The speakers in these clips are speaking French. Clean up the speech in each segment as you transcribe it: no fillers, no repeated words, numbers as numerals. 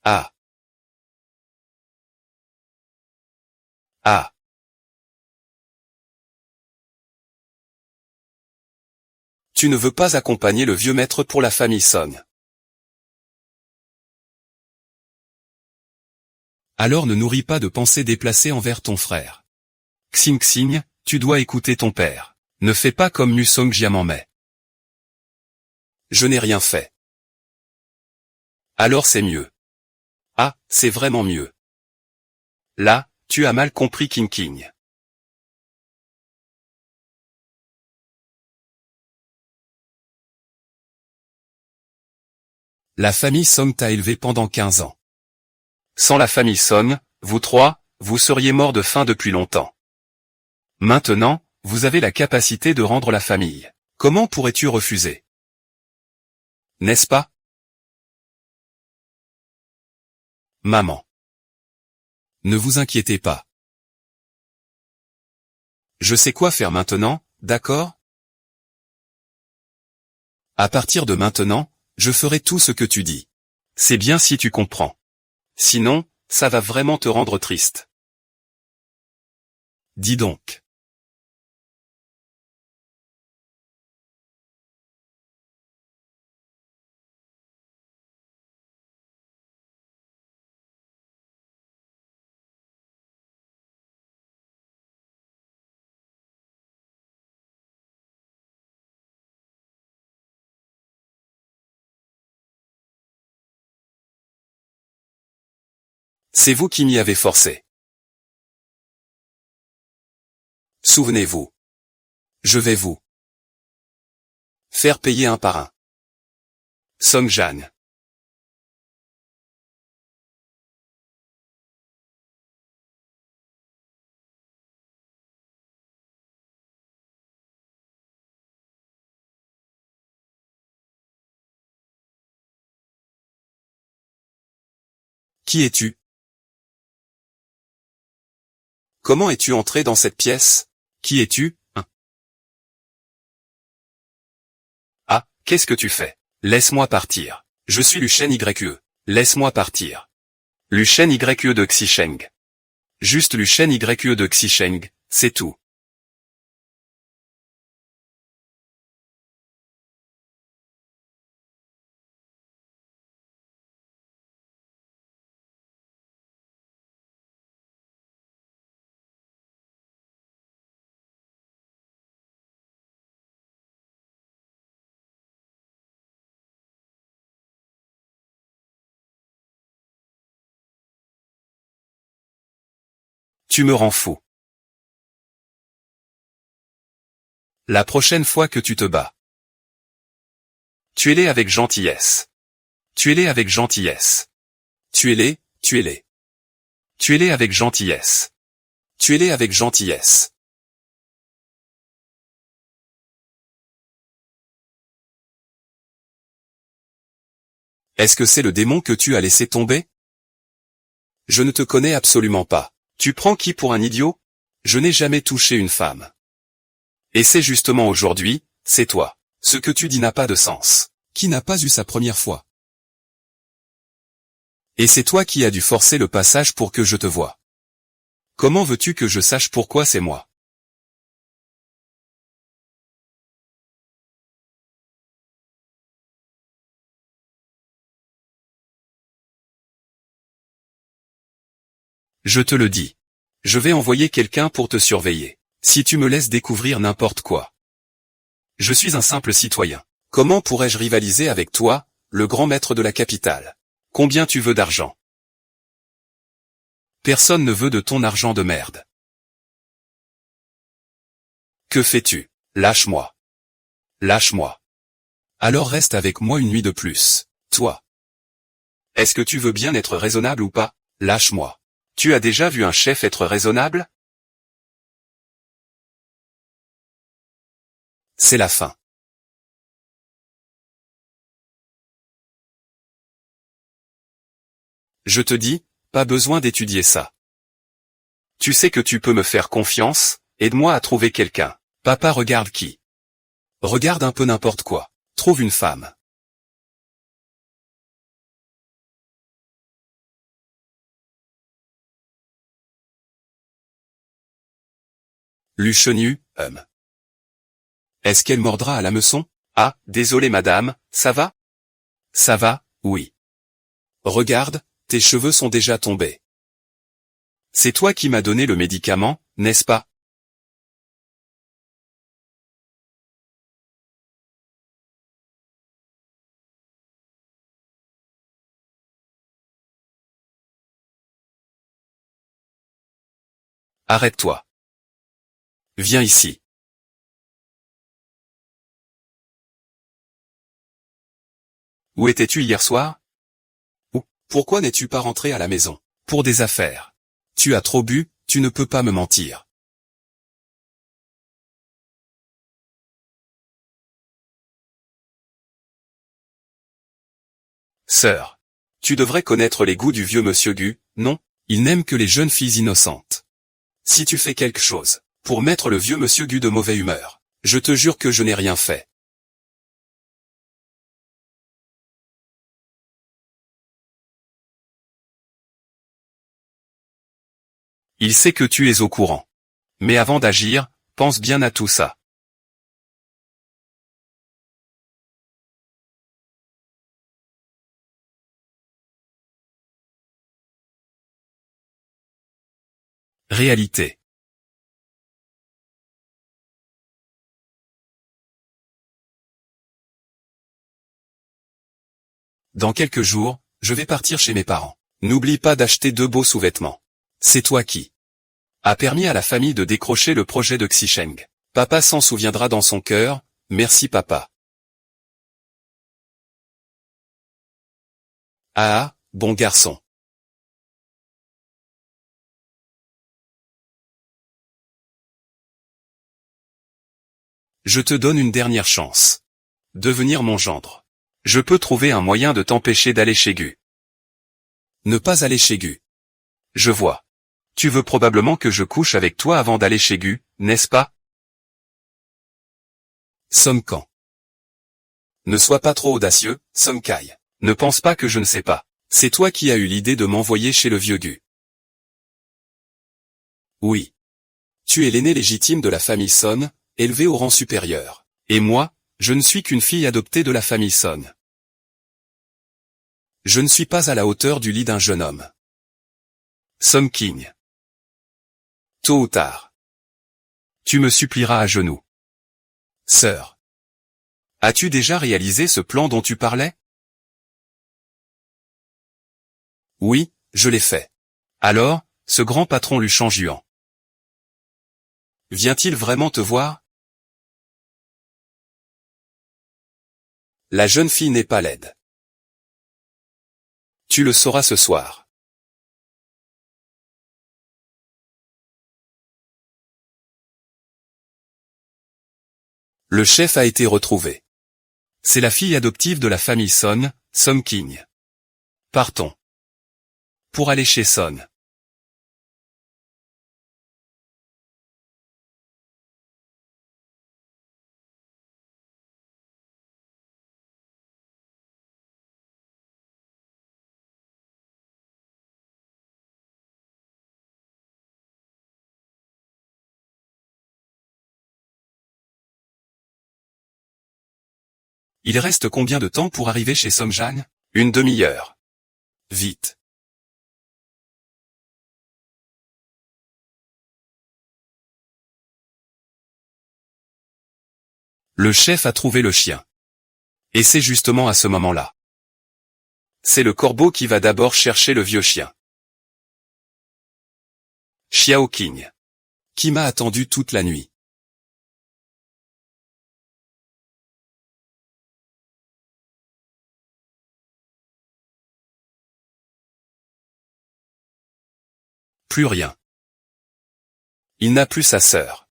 Ah. Ah. Tu ne veux pas accompagner le vieux maître pour la famille Song. Alors ne nourris pas de pensées déplacées envers ton frère. Xing Xing, tu dois écouter ton père. Ne fais pas comme Musong Jiamangmei. Je n'ai rien fait. Alors c'est mieux. Ah, c'est vraiment mieux. Là, tu as mal compris King King. La famille Song t'a élevé pendant 15 ans. Sans la famille Song, vous trois, vous seriez morts de faim depuis longtemps. Maintenant, vous avez la capacité de rendre la famille. Comment pourrais-tu refuser? N'est-ce pas? Maman. Ne vous inquiétez pas. Je sais quoi faire maintenant, d'accord? À partir de maintenant, je ferai tout ce que tu dis. C'est bien si tu comprends. Sinon, ça va vraiment te rendre triste. Dis donc. C'est vous qui m'y avez forcé. Souvenez-vous. Je vais vous faire payer un par un. Song Jan. Qui es-tu? Comment es-tu entré dans cette pièce? Qui es-tu, hein? Ah, qu'est-ce que tu fais? Laisse-moi partir. Je suis Lu Shen YE. Laisse-moi partir. Lu Shen YE de Xisheng. Juste Lu Shen YE de Xisheng, c'est tout. Tu me rends fou. La prochaine fois que tu te bats, tuez-les avec gentillesse. Tuez-les avec gentillesse. Tuez-les, tuez-les. Tuez-les avec gentillesse. Tuez-les avec gentillesse. Est-ce que c'est le démon que tu as laissé tomber? Je ne te connais absolument pas. Tu prends qui pour un idiot? Je n'ai jamais touché une femme. Et c'est justement aujourd'hui, c'est toi. Ce que tu dis n'a pas de sens. Qui n'a pas eu sa première fois? Et c'est toi qui as dû forcer le passage pour que je te voie. Comment veux-tu que je sache pourquoi c'est moi? Je te le dis. Je vais envoyer quelqu'un pour te surveiller. Si tu me laisses découvrir n'importe quoi. Je suis un simple citoyen. Comment pourrais-je rivaliser avec toi, le grand maître de la capitale? Combien tu veux d'argent? Personne ne veut de ton argent de merde. Que fais-tu? Lâche-moi. Lâche-moi. Alors reste avec moi une nuit de plus. Toi. Est-ce que tu veux bien être raisonnable ou pas? Lâche-moi. Tu as déjà vu un chef être raisonnable? C'est la fin. Je te dis, pas besoin d'étudier ça. Tu sais que tu peux me faire confiance, aide-moi à trouver quelqu'un. Papa regarde qui? Regarde un peu n'importe quoi. Trouve une femme. Lu Chenu, Est-ce qu'elle mordra à l'hameçon? Ah, désolé madame, ça va? Ça va, oui. Regarde, tes cheveux sont déjà tombés. C'est toi qui m'as donné le médicament, n'est-ce pas? Arrête-toi. Viens ici. Où étais-tu hier soir? Où? Pourquoi n'es-tu pas rentré à la maison? Pour des affaires. Tu as trop bu, tu ne peux pas me mentir. Sœur. Tu devrais connaître les goûts du vieux monsieur Gu, non? Il n'aime que les jeunes filles innocentes. Si tu fais quelque chose, pour mettre le vieux monsieur Gu de mauvaise humeur, je te jure que je n'ai rien fait. Il sait que tu es au courant. Mais avant d'agir, pense bien à tout ça. Réalité. Dans quelques jours, je vais partir chez mes parents. N'oublie pas d'acheter 2 beaux sous-vêtements. C'est toi qui a permis à la famille de décrocher le projet de Xicheng. Papa s'en souviendra dans son cœur, merci papa. Ah, bon garçon. Je te donne une dernière chance. Devenir mon gendre. Je peux trouver un moyen de t'empêcher d'aller chez Gu. Ne pas aller chez Gu. Je vois. Tu veux probablement que je couche avec toi avant d'aller chez Gu, n'est-ce pas? Song Kang. Ne sois pas trop audacieux, Song Kai. Ne pense pas que je ne sais pas. C'est toi qui as eu l'idée de m'envoyer chez le vieux Gu. Oui. Tu es l'aîné légitime de la famille Son, élevé au rang supérieur. Et moi, je ne suis qu'une fille adoptée de la famille Son. Je ne suis pas à la hauteur du lit d'un jeune homme. Song King. Tôt ou tard. Tu me supplieras à genoux. Sœur. As-tu déjà réalisé ce plan dont tu parlais? Oui, je l'ai fait. Alors, ce grand patron Lu Changjuan. Vient-il vraiment te voir? La jeune fille n'est pas laide. Tu le sauras ce soir. Le chef a été retrouvé. C'est la fille adoptive de la famille Son, Song King. Partons. Pour aller chez Son. Il reste combien de temps pour arriver chez Somjan? Une demi-heure. Vite. Le chef a trouvé le chien. Et c'est justement à ce moment-là. C'est le corbeau qui va d'abord chercher le vieux chien. Xiao King. Qui m'a attendu toute la nuit. Plus rien. Il n'a plus sa sœur.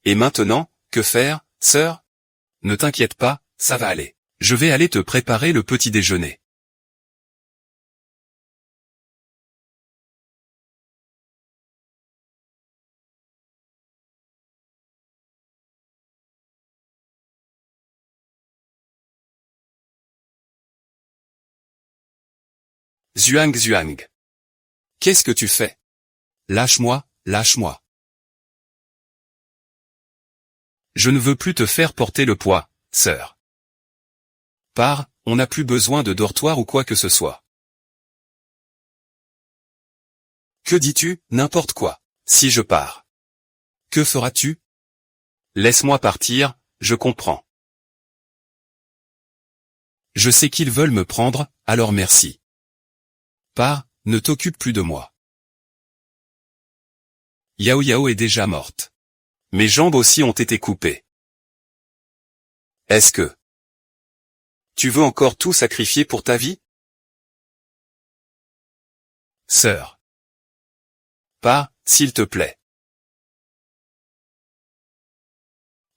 Et maintenant, que faire, sœur? Ne t'inquiète pas, ça va aller. Je vais aller te préparer le petit déjeuner. Zhuang Zhuang. Qu'est-ce que tu fais? Lâche-moi, lâche-moi. Je ne veux plus te faire porter le poids, sœur. Pars, on n'a plus besoin de dortoir ou quoi que ce soit. Que dis-tu, n'importe quoi. Si je pars. Que feras-tu? Laisse-moi partir, je comprends. Je sais qu'ils veulent me prendre, alors merci. Pars, ne t'occupe plus de moi. Yao Yao est déjà morte. Mes jambes aussi ont été coupées. Est-ce que tu veux encore tout sacrifier pour ta vie? Sœur. Pars, s'il te plaît.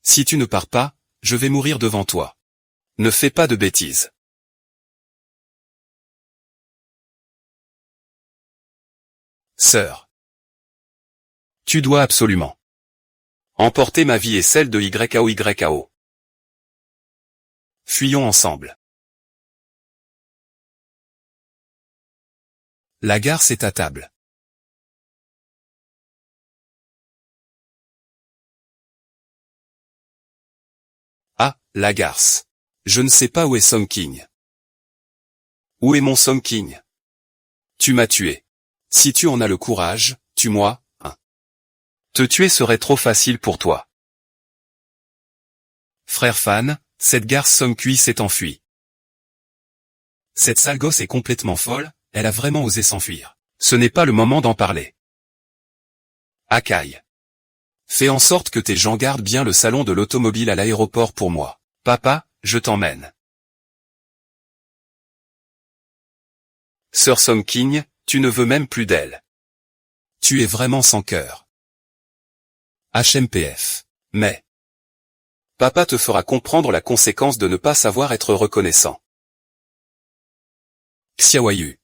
Si tu ne pars pas, je vais mourir devant toi. Ne fais pas de bêtises. Sœur. Tu dois absolument emporter ma vie et celle de YAO. Fuyons ensemble. La garce est à table. Ah, la garce. Je ne sais pas où est Song King. Où est mon Song King? Tu m'as tué. Si tu en as le courage, tue-moi, hein. Te tuer serait trop facile pour toi. Frère Fan, cette garce Song Kui s'est enfuie. Cette sale gosse est complètement folle, elle a vraiment osé s'enfuir. Ce n'est pas le moment d'en parler. Akai. Fais en sorte que tes gens gardent bien le salon de l'automobile à l'aéroport pour moi. Papa, je t'emmène. Sœur Song King, tu ne veux même plus d'elle. Tu es vraiment sans cœur. HMPF. Mais papa te fera comprendre la conséquence de ne pas savoir être reconnaissant. Xiaoyu.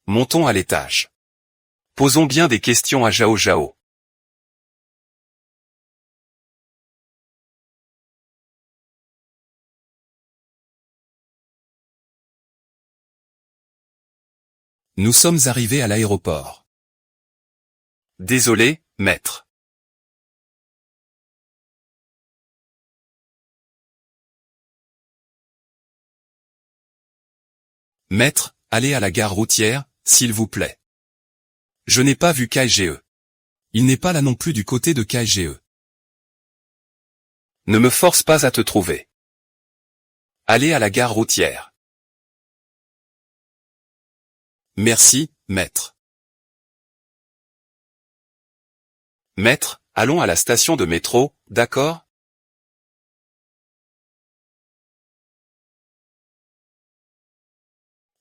Montons à l'étage. Posons bien des questions à Zhao Zhao. Nous sommes arrivés à l'aéroport. Désolé, maître. Maître, allez à la gare routière, s'il vous plaît. Je n'ai pas vu KGE. Il n'est pas là non plus du côté de KGE. Ne me force pas à te trouver. Allez à la gare routière. Merci, maître. Maître, allons à la station de métro, d'accord?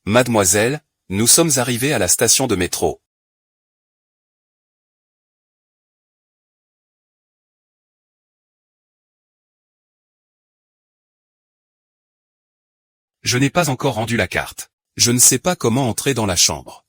Mademoiselle, nous sommes arrivés à la station de métro. Je n'ai pas encore rendu la carte. Je ne sais pas comment entrer dans la chambre.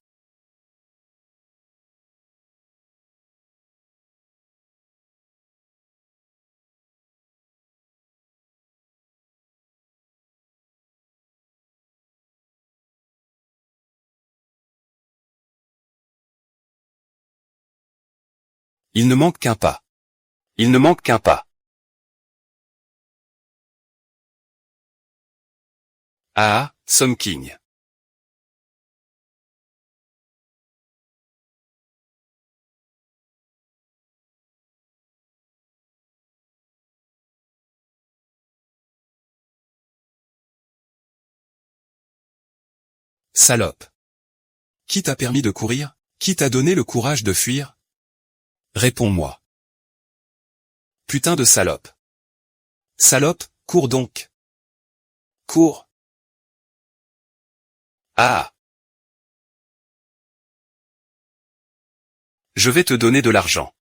Il ne manque qu'un pas. Il ne manque qu'un pas. Ah, Song King. Salope. Qui t'a permis de courir? Qui t'a donné le courage de fuir? Réponds-moi. Putain de salope. Salope, cours donc. Cours. Ah. Je vais te donner de l'argent.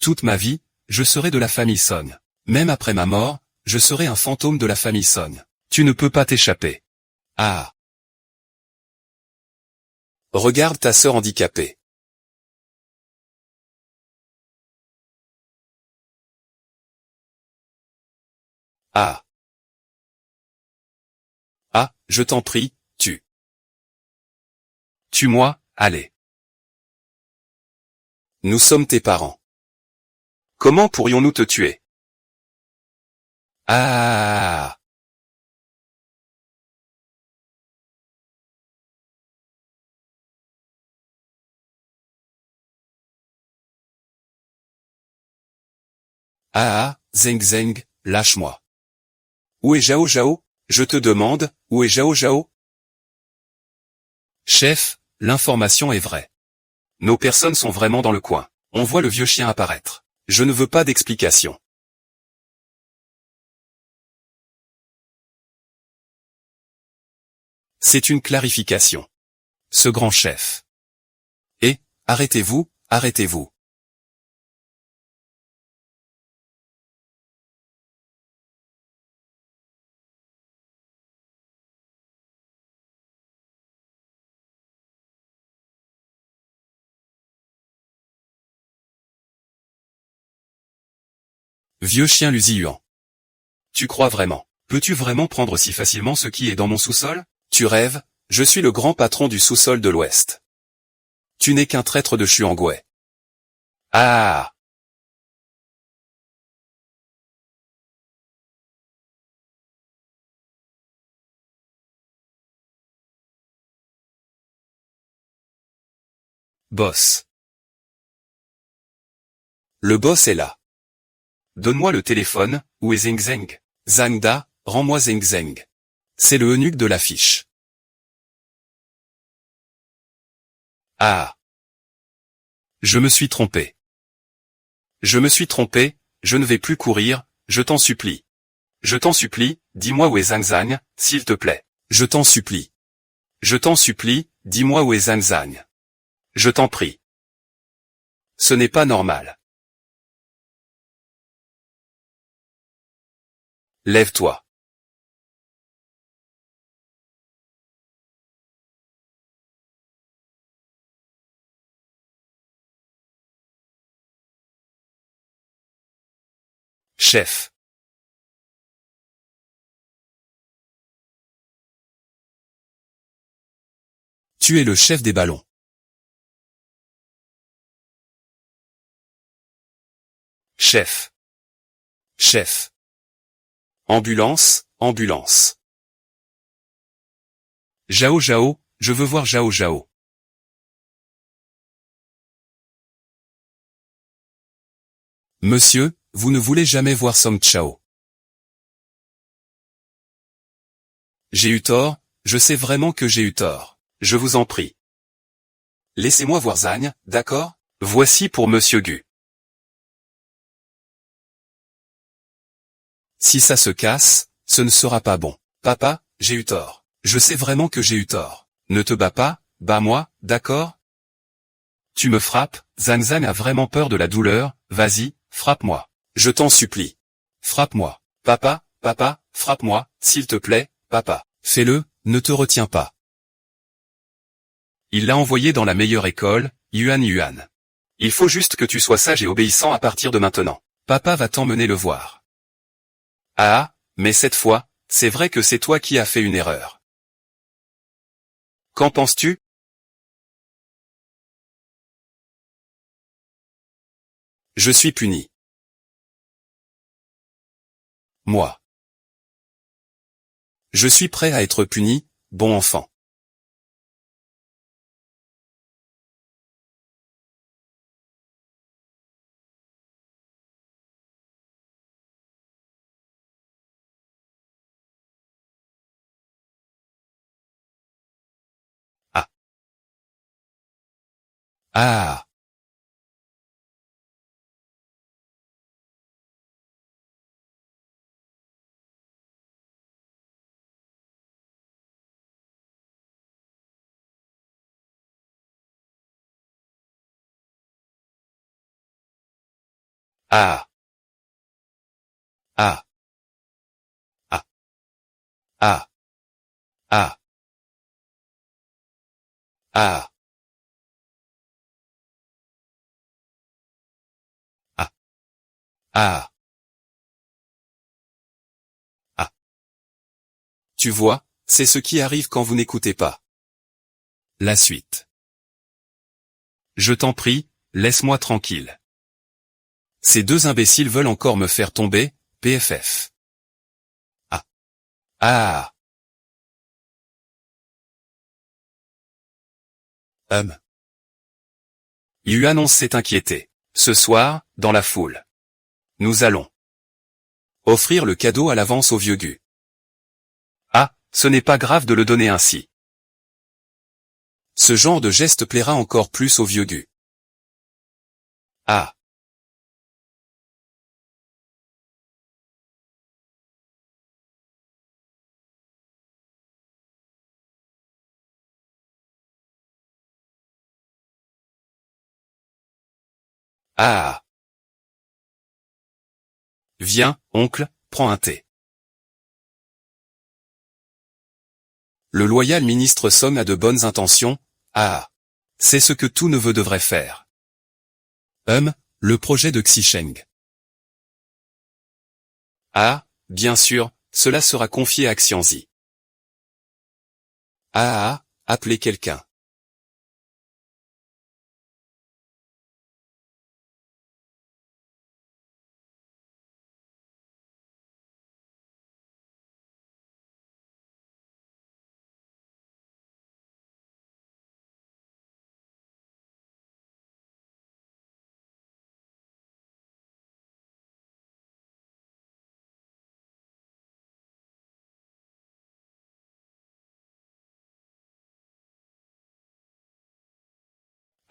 Toute ma vie, je serai de la famille Song. Même après ma mort, je serai un fantôme de la famille Song. Tu ne peux pas t'échapper. Ah. Regarde ta sœur handicapée. Ah. Ah, je t'en prie, tue. Tue-moi, allez. Nous sommes tes parents. Comment pourrions-nous te tuer? Ah! Ah! Zeng Zeng, lâche-moi. Où est Zhao Zhao? Je te demande, où est Zhao Zhao? Chef, l'information est vraie. Nos personnes sont vraiment dans le coin. On voit le vieux chien apparaître. Je ne veux pas d'explication. C'est une clarification. Ce grand chef. Et, arrêtez-vous, arrêtez-vous. Vieux chien lusilluant. Tu crois vraiment? Peux-tu vraiment prendre si facilement ce qui est dans mon sous-sol? Tu rêves, je suis le grand patron du sous-sol de l'Ouest. Tu n'es qu'un traître de Chuangwei. Ah! Boss. Le boss est là. Donne-moi le téléphone, où est Zeng Zeng? Zhang Da, rends-moi Zeng Zeng. C'est le eunuque de l'affiche. Ah! Je me suis trompé. Je me suis trompé, je ne vais plus courir, je t'en supplie. Je t'en supplie, dis-moi où est Zhang Zhang, s'il te plaît. Je t'en supplie. Je t'en supplie, dis-moi où est Zhang Zhang. Je t'en prie. Ce n'est pas normal. Lève-toi. Chef. Tu es le chef des ballons. Chef. Chef. Ambulance, ambulance. Zhao Zhao, je veux voir Zhao Zhao. Monsieur, vous ne voulez jamais voir Song Chao. J'ai eu tort, je sais vraiment que j'ai eu tort. Je vous en prie. Laissez-moi voir Zhang, d'accord? Voici pour Monsieur Gu. Si ça se casse, ce ne sera pas bon. Papa, j'ai eu tort. Je sais vraiment que j'ai eu tort. Ne te bats pas, bats-moi, d'accord? Tu me frappes, Zhang Zhang a vraiment peur de la douleur, vas-y, frappe-moi. Je t'en supplie. Frappe-moi. Papa, papa, frappe-moi, s'il te plaît, papa. Fais-le, ne te retiens pas. Il l'a envoyé dans la meilleure école, Yuan Yuan. Il faut juste que tu sois sage et obéissant à partir de maintenant. Papa va t'emmener le voir. Ah, mais cette fois, c'est vrai que c'est toi qui as fait une erreur. Qu'en penses-tu? Je suis puni. Moi. Je suis prêt à être puni, bon enfant. Ah. Ah. Ah. Ah. Ah. Ah. Ah. Ah. Ah. Ah. Ah. Tu vois, c'est ce qui arrive quand vous n'écoutez pas. La suite. Je t'en prie, laisse-moi tranquille. Ces deux imbéciles veulent encore me faire tomber, PFF. Ah. Ah. Yu annonce s'est inquiété. Ce soir, dans la foule. Nous allons offrir le cadeau à l'avance au vieux Gu. Ah, ce n'est pas grave de le donner ainsi. Ce genre de geste plaira encore plus au vieux Gu. Ah. Ah. Viens, oncle, prends un thé. Le loyal ministre Song a de bonnes intentions. Ah. C'est ce que tout neveu devrait faire. Le projet de Xisheng. Ah, bien sûr, cela sera confié à Xianzi. Ah, appelez quelqu'un.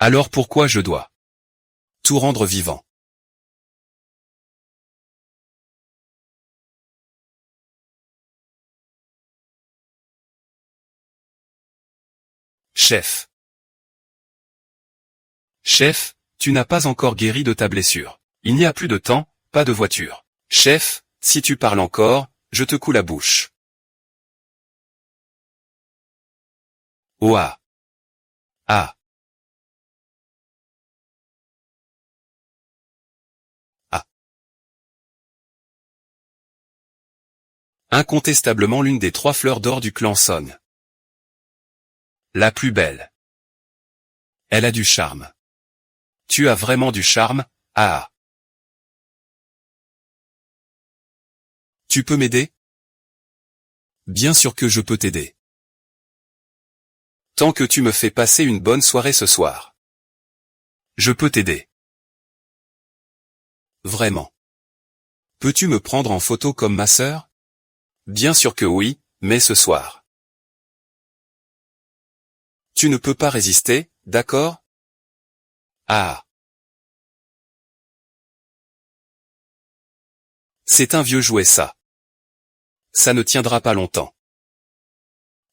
Alors pourquoi je dois tout rendre vivant? Chef. Chef, tu n'as pas encore guéri de ta blessure. Il n'y a plus de temps, pas de voiture. Chef, si tu parles encore, je te coule la bouche. Oh ah. Ah. Ah. Incontestablement l'une des 3 fleurs d'or du clan Song. La plus belle. Elle a du charme. Tu as vraiment du charme, ah. Tu peux m'aider? Bien sûr que je peux t'aider. Tant que tu me fais passer une bonne soirée ce soir. Je peux t'aider. Vraiment. Peux-tu me prendre en photo comme ma sœur? Bien sûr que oui, mais ce soir. Tu ne peux pas résister, d'accord? Ah. C'est un vieux jouet ça. Ça ne tiendra pas longtemps.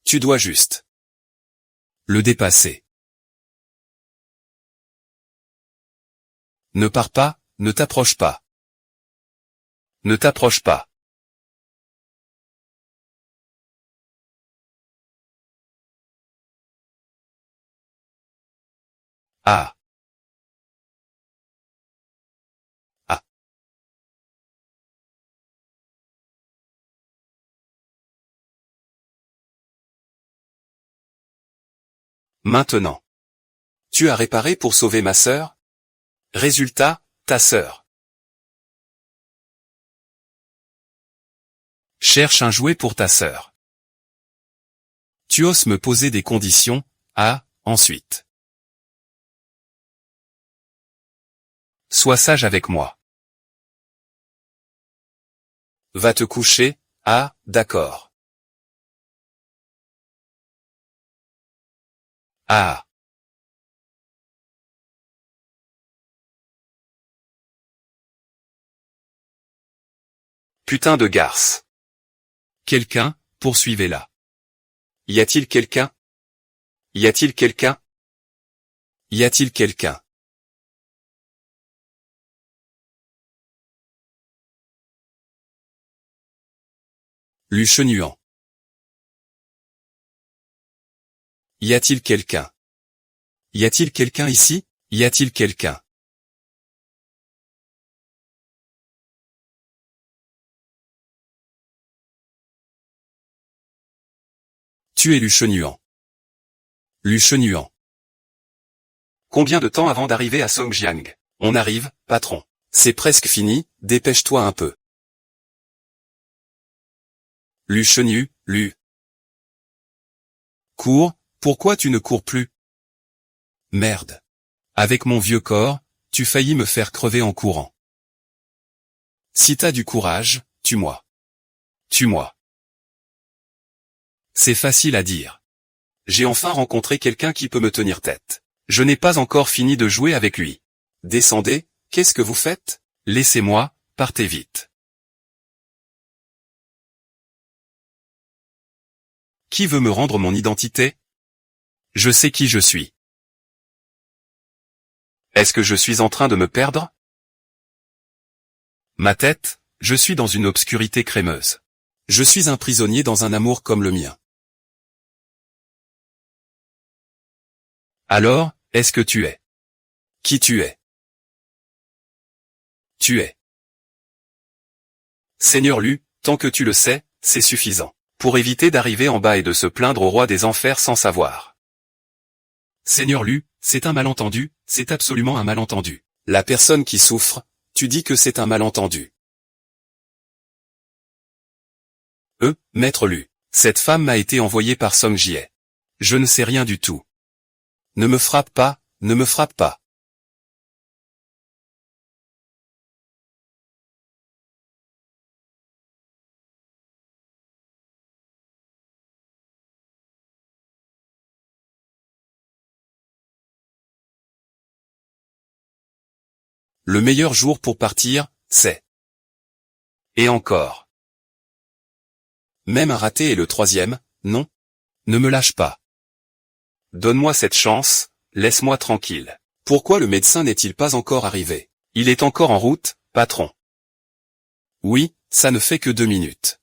Tu dois juste le dépasser. Ne pars pas, ne t'approche pas. Ne t'approche pas. Ah. Ah. Maintenant. Tu as réparé pour sauver ma sœur? Résultat, ta sœur. Cherche un jouet pour ta sœur. Tu oses me poser des conditions, ah, ensuite. Sois sage avec moi. Va te coucher, ah, d'accord. Ah. Putain de garce. Quelqu'un, poursuivez-la. Y a-t-il quelqu'un? Y a-t-il quelqu'un? Y a-t-il quelqu'un? Lu Chenuant. Y a-t-il quelqu'un? Y a-t-il quelqu'un ici? Y a-t-il quelqu'un? Tu es Lu Chenuant. Lu Chenuant. Combien de temps avant d'arriver à Songjiang? On arrive, patron. C'est presque fini, dépêche-toi un peu. Lu Chenyu, Lu. Cours, pourquoi tu ne cours plus? Merde. Avec mon vieux corps, tu faillis me faire crever en courant. Si t'as du courage, tue-moi. Tue-moi. C'est facile à dire. J'ai enfin rencontré quelqu'un qui peut me tenir tête. Je n'ai pas encore fini de jouer avec lui. Descendez, qu'est-ce que vous faites? Laissez-moi, partez vite. Qui veut me rendre mon identité? Je sais qui je suis. Est-ce que je suis en train de me perdre? Ma tête, je suis dans une obscurité crémeuse. Je suis un prisonnier dans un amour comme le mien. Alors, est-ce que tu es? Qui tu es? Tu es. Seigneur Lu, tant que tu le sais, c'est suffisant. Pour éviter d'arriver en bas et de se plaindre au roi des enfers sans savoir. Seigneur Lu, c'est un malentendu, c'est absolument un malentendu. La personne qui souffre, tu dis que c'est un malentendu. Maître Lu, cette femme m'a été envoyée par Song Jie. Je ne sais rien du tout. Ne me frappe pas, ne me frappe pas. Le meilleur jour pour partir, c'est. Et encore. Même un raté est le troisième, non? Ne me lâche pas. Donne-moi cette chance, laisse-moi tranquille. Pourquoi le médecin n'est-il pas encore arrivé? Il est encore en route, patron. Oui, ça ne fait que 2 minutes.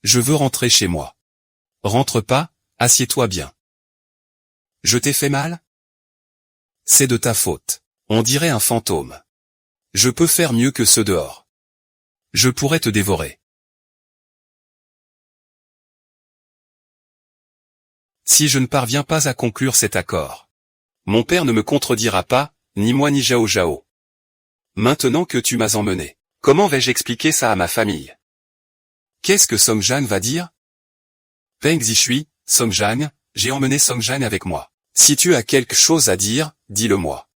Je veux rentrer chez moi. Rentre pas, assieds-toi bien. Je t'ai fait mal? C'est de ta faute. On dirait un fantôme. Je peux faire mieux que ceux dehors. Je pourrais te dévorer. Si je ne parviens pas à conclure cet accord. Mon père ne me contredira pas, ni moi ni Zhao Zhao. Maintenant que tu m'as emmené, comment vais-je expliquer ça à ma famille? Qu'est-ce que Song Jiang va dire? Peng Zishui, Song Jiang, j'ai emmené Song Jiang avec moi. Si tu as quelque chose à dire, dis-le-moi.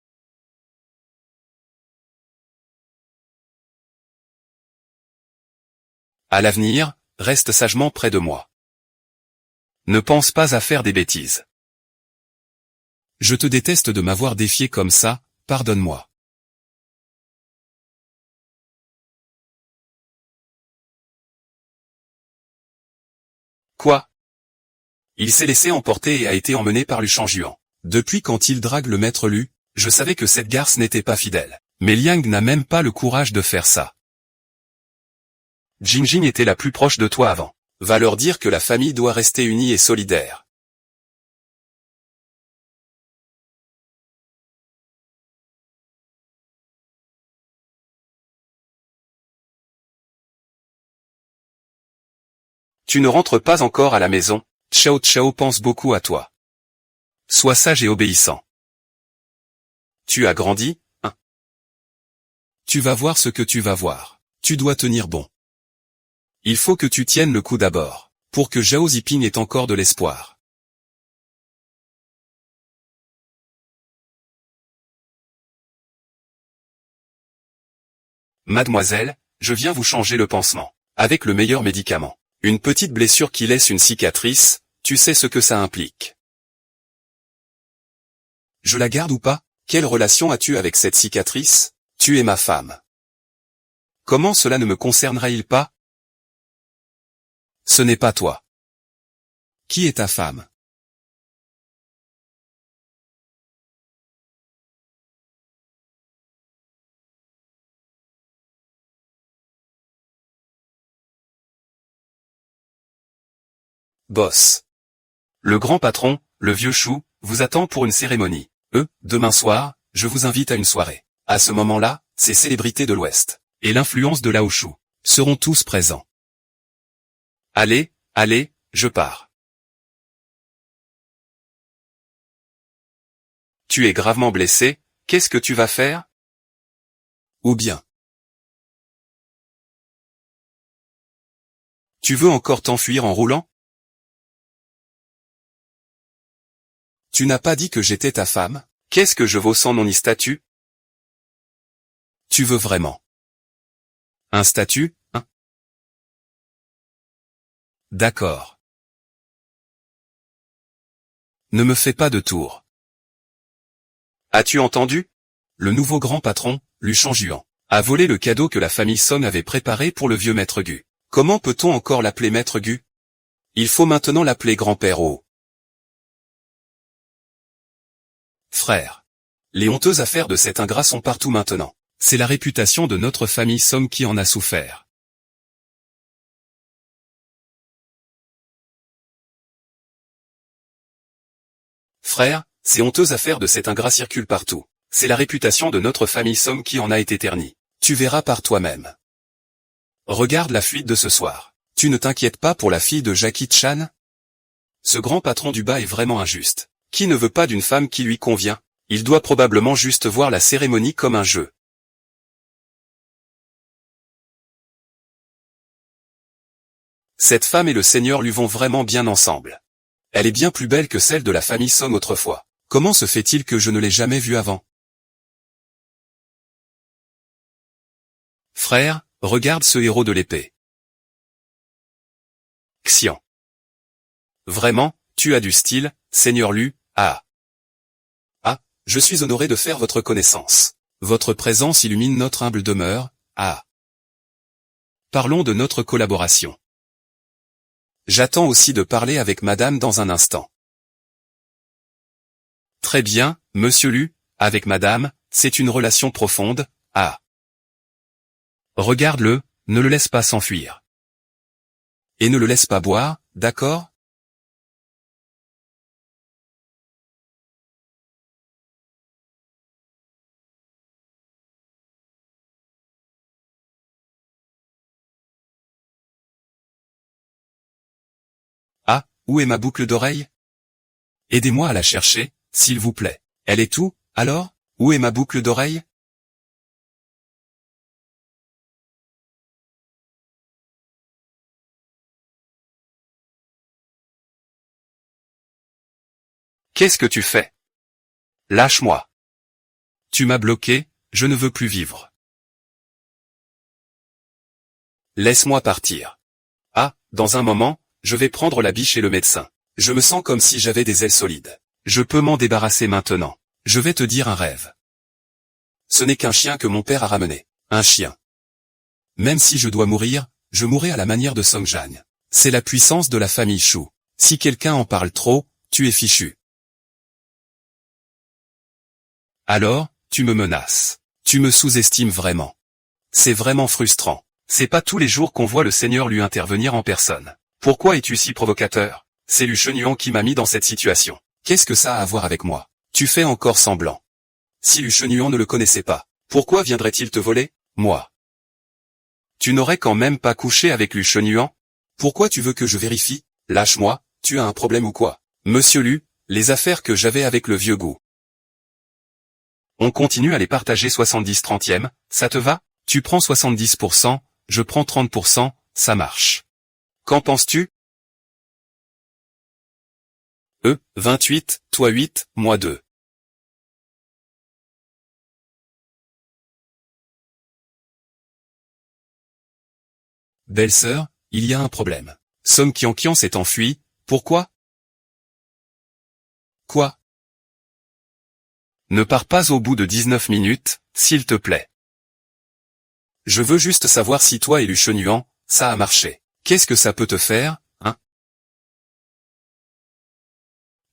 À l'avenir, reste sagement près de moi. Ne pense pas à faire des bêtises. Je te déteste de m'avoir défié comme ça, pardonne-moi. Quoi? Il s'est laissé emporter et a été emmené par Lu Shangjuan. Depuis quand il drague le maître Lu, je savais que cette garce n'était pas fidèle. Mais Liang n'a même pas le courage de faire ça. Jingjing était la plus proche de toi avant. Va leur dire que la famille doit rester unie et solidaire. Tu ne rentres pas encore à la maison, Chao Chao pense beaucoup à toi. Sois sage et obéissant. Tu as grandi, hein? Tu vas voir ce que tu vas voir. Tu dois tenir bon. Il faut que tu tiennes le coup d'abord, pour que Zhao Ziping ait encore de l'espoir. Mademoiselle, je viens vous changer le pansement, avec le meilleur médicament. Une petite blessure qui laisse une cicatrice, tu sais ce que ça implique. Je la garde ou pas? Quelle relation as-tu avec cette cicatrice? Tu es ma femme. Comment cela ne me concernerait-il pas? Ce n'est pas toi. Qui est ta femme? Boss. Le grand patron, le vieux chou, vous attend pour une cérémonie. Demain soir, je vous invite à une soirée. À ce moment-là, ces célébrités de l'Ouest, et l'influence de Lao Chou, seront tous présents. Allez, allez, je pars. Tu es gravement blessé, qu'est-ce que tu vas faire? Ou bien. Tu veux encore t'enfuir en roulant? Tu n'as pas dit que j'étais ta femme? Qu'est-ce que je vaux sans nom ni statut? Tu veux vraiment un statut, hein? D'accord. Ne me fais pas de tour. As-tu entendu? Le nouveau grand patron, Luchan Juan, a volé le cadeau que la famille Song avait préparé pour le vieux maître Gu. Comment peut-on encore l'appeler maître Gu? Il faut maintenant l'appeler grand-père O. Frère. Les honteuses affaires de cet ingrat sont partout maintenant. C'est la réputation de notre famille Song qui en a souffert. Frère, ces honteuses affaires de cet ingrat circulent partout. C'est la réputation de notre famille Song qui en a été ternie. Tu verras par toi-même. Regarde la fuite de ce soir. Tu ne t'inquiètes pas pour la fille de Jackie Chan? Ce grand patron du bas est vraiment injuste. Qui ne veut pas d'une femme qui lui convient? Il doit probablement juste voir la cérémonie comme un jeu. Cette femme et le seigneur lui vont vraiment bien ensemble. Elle est bien plus belle que celle de la famille Song autrefois. Comment se fait-il que je ne l'ai jamais vue avant? Frère, regarde ce héros de l'épée. Xian. Vraiment, tu as du style, Seigneur Lu, ah. Ah, je suis honoré de faire votre connaissance. Votre présence illumine notre humble demeure, ah. Parlons de notre collaboration. J'attends aussi de parler avec madame dans un instant. Très bien, monsieur Lu, avec madame, c'est une relation profonde, ah. Regarde-le, ne le laisse pas s'enfuir. Et ne le laisse pas boire, d'accord? Ah, où est ma boucle d'oreille? Aidez-moi à la chercher, s'il vous plaît. Elle est où, alors? Où est ma boucle d'oreille? Qu'est-ce que tu fais? Lâche-moi. Tu m'as bloqué, je ne veux plus vivre. Laisse-moi partir. Ah, dans un moment, je vais prendre la biche et le médecin. Je me sens comme si j'avais des ailes solides. Je peux m'en débarrasser maintenant. Je vais te dire un rêve. Ce n'est qu'un chien que mon père a ramené. Un chien. Même si je dois mourir, je mourrai à la manière de Song Jan. C'est la puissance de la famille Shu. Si quelqu'un en parle trop, tu es fichu. Alors, tu me menaces. Tu me sous-estimes vraiment. C'est vraiment frustrant. C'est pas tous les jours qu'on voit le Seigneur lui intervenir en personne. Pourquoi es-tu si provocateur? C'est Lu Shenyuan qui m'a mis dans cette situation. Qu'est-ce que ça a à voir avec moi? Tu fais encore semblant. Si Lu Shenyuan ne le connaissait pas, pourquoi viendrait-il te voler? Moi. Tu n'aurais quand même pas couché avec Lu Shenyuan? Pourquoi tu veux que je vérifie? Lâche-moi, tu as un problème ou quoi? Monsieur Lu, les affaires que j'avais avec le vieux goût. On continue à les partager 70/30, ça te va? Tu prends 70%, je prends 30%, ça marche. Qu'en penses-tu? 28, toi 8, moi 2. Belle-sœur, il y a un problème. Song Qianqian s'est enfui, pourquoi? Quoi? Ne pars pas au bout de 19 minutes, s'il te plaît. Je veux juste savoir si toi et Lu Shenyuan, ça a marché. Qu'est-ce que ça peut te faire, hein?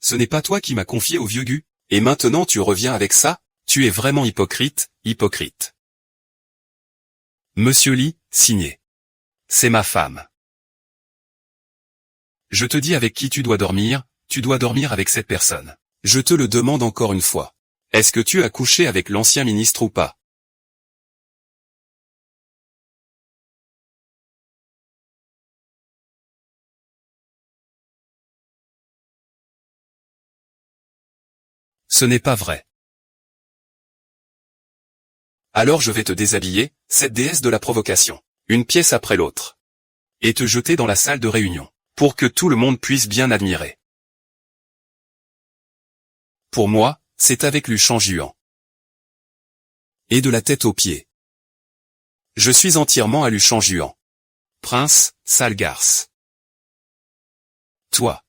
Ce n'est pas toi qui m'as confié au vieux Gu, et maintenant tu reviens avec ça? Tu es vraiment hypocrite, hypocrite. Monsieur Li, signé. C'est ma femme. Je te dis avec qui tu dois dormir avec cette personne. Je te le demande encore une fois. Est-ce que tu as couché avec l'ancien ministre ou pas? Ce n'est pas vrai. Alors je vais te déshabiller, cette déesse de la provocation, une pièce après l'autre, et te jeter dans la salle de réunion, pour que tout le monde puisse bien admirer. Pour moi, c'est avec Lu Shangjuan. Et de la tête aux pieds. Je suis entièrement à Lu Shangjuan. Prince, sale garce. Toi.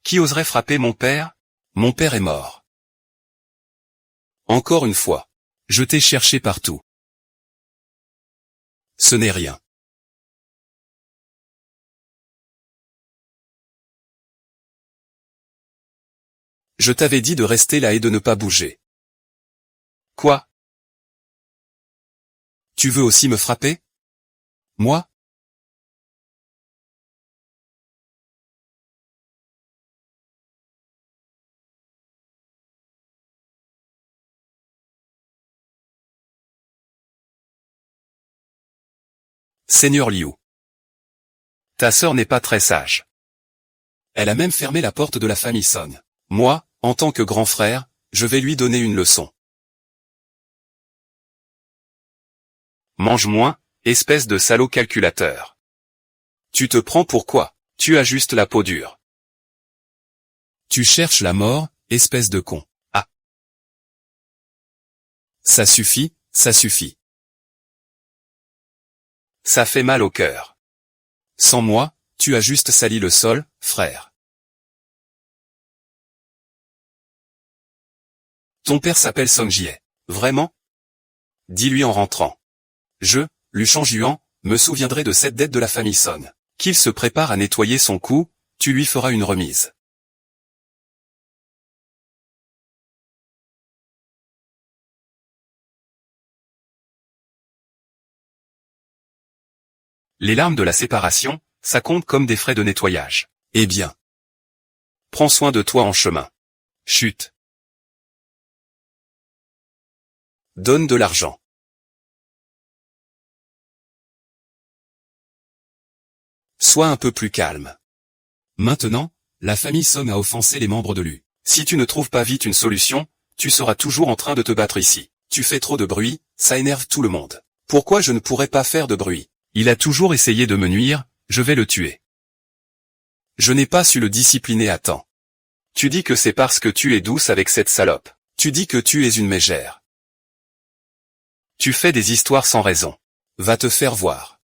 Qui oserait frapper mon père? Mon père est mort. Encore une fois. Je t'ai cherché partout. Ce n'est rien. Je t'avais dit de rester là et de ne pas bouger. Quoi? Tu veux aussi me frapper? Moi? Seigneur Liu. Ta sœur n'est pas très sage. Elle a même fermé la porte de la famille Song. Moi, en tant que grand frère, je vais lui donner une leçon. Mange moins, espèce de salaud calculateur. Tu te prends pour quoi? Tu as juste la peau dure. Tu cherches la mort, espèce de con. Ah. Ça suffit, ça suffit. Ça fait mal au cœur. Sans moi, tu as juste sali le sol, frère. Ton père s'appelle Song Jie. Vraiment? Dis-lui en rentrant. Je, Lu Shangjuan, me souviendrai de cette dette de la famille Song. Qu'il se prépare à nettoyer son cou, tu lui feras une remise. Les larmes de la séparation, ça compte comme des frais de nettoyage. Eh bien. Prends soin de toi en chemin. Chut. Donne de l'argent. Sois un peu plus calme. Maintenant, la famille Song a offensé les membres de l'U. Si tu ne trouves pas vite une solution, tu seras toujours en train de te battre ici. Tu fais trop de bruit, ça énerve tout le monde. Pourquoi je ne pourrais pas faire de bruit? Il a toujours essayé de me nuire, je vais le tuer. Je n'ai pas su le discipliner à temps. Tu dis que c'est parce que tu es douce avec cette salope. Tu dis que tu es une mégère. Tu fais des histoires sans raison. Va te faire voir.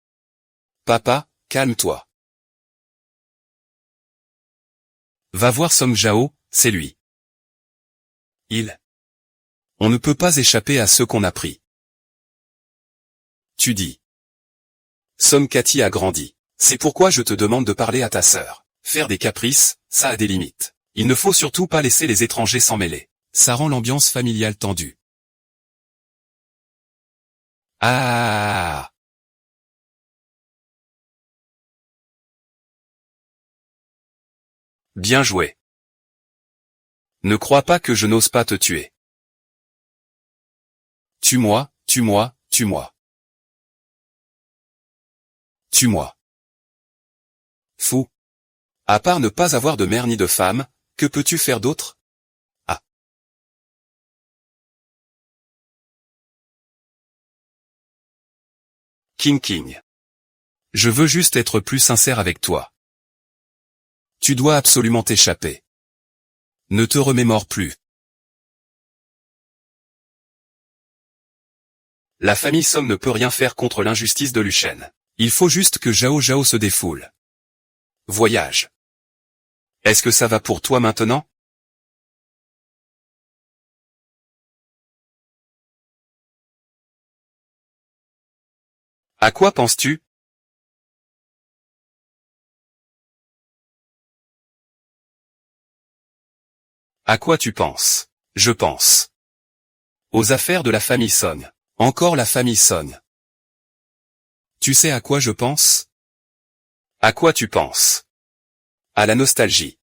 Papa, calme-toi. Va voir Song Jao, c'est lui. On ne peut pas échapper à ce qu'on a pris. Tu dis. Song Cathy a grandi. C'est pourquoi je te demande de parler à ta sœur. Faire des caprices, ça a des limites. Il ne faut surtout pas laisser les étrangers s'en mêler. Ça rend l'ambiance familiale tendue. Ah. Bien joué. Ne crois pas que je n'ose pas te tuer. Tue-moi, tue-moi, tue-moi. Tue-moi. Fou. À part ne pas avoir de mère ni de femme, que peux-tu faire d'autre? Ah. King. Je veux juste être plus sincère avec toi. Tu dois absolument t'échapper. Ne te remémore plus. La famille Song ne peut rien faire contre l'injustice de Luchen. Il faut juste que Zhao Zhao se défoule. Voyage. Est-ce que ça va pour toi maintenant? À quoi penses-tu? À quoi tu penses? Je pense aux affaires de la famille Song. Encore la famille Song. Tu sais à quoi je pense? À quoi tu penses? À la nostalgie.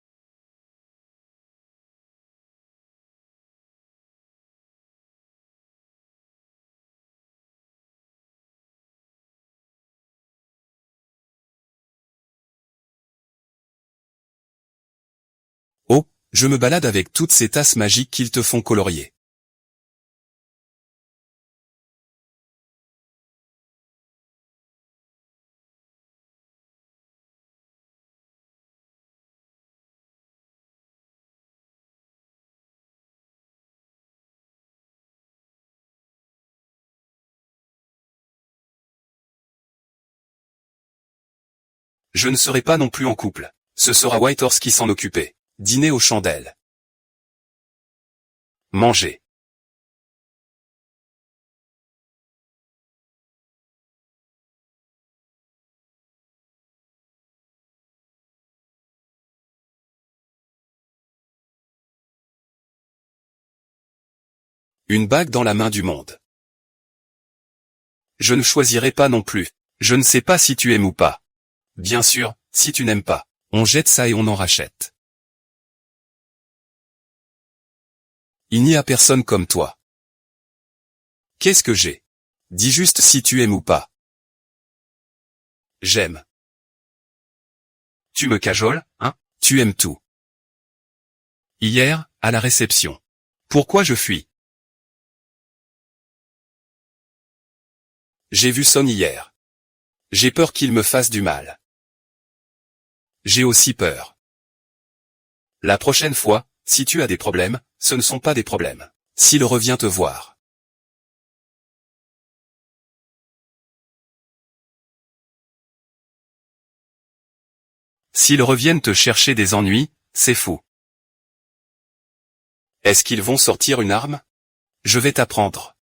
Oh, je me balade avec toutes ces tasses magiques qu'ils te font colorier. Je ne serai pas non plus en couple. Ce sera Whitehorse qui s'en occupait. Dîner aux chandelles. Manger. Une bague dans la main du monde. Je ne choisirai pas non plus. Je ne sais pas si tu aimes ou pas. Bien sûr, si tu n'aimes pas, on jette ça et on en rachète. Il n'y a personne comme toi. Qu'est-ce que j'ai? Dis juste si tu aimes ou pas. J'aime. Tu me cajoles, hein? Tu aimes tout. Hier, à la réception. Pourquoi je fuis? J'ai vu Son hier. J'ai peur qu'il me fasse du mal. J'ai aussi peur. La prochaine fois, si tu as des problèmes, ce ne sont pas des problèmes. S'il revient te voir. S'ils reviennent te chercher des ennuis, c'est fou. Est-ce qu'ils vont sortir une arme? Je vais t'apprendre.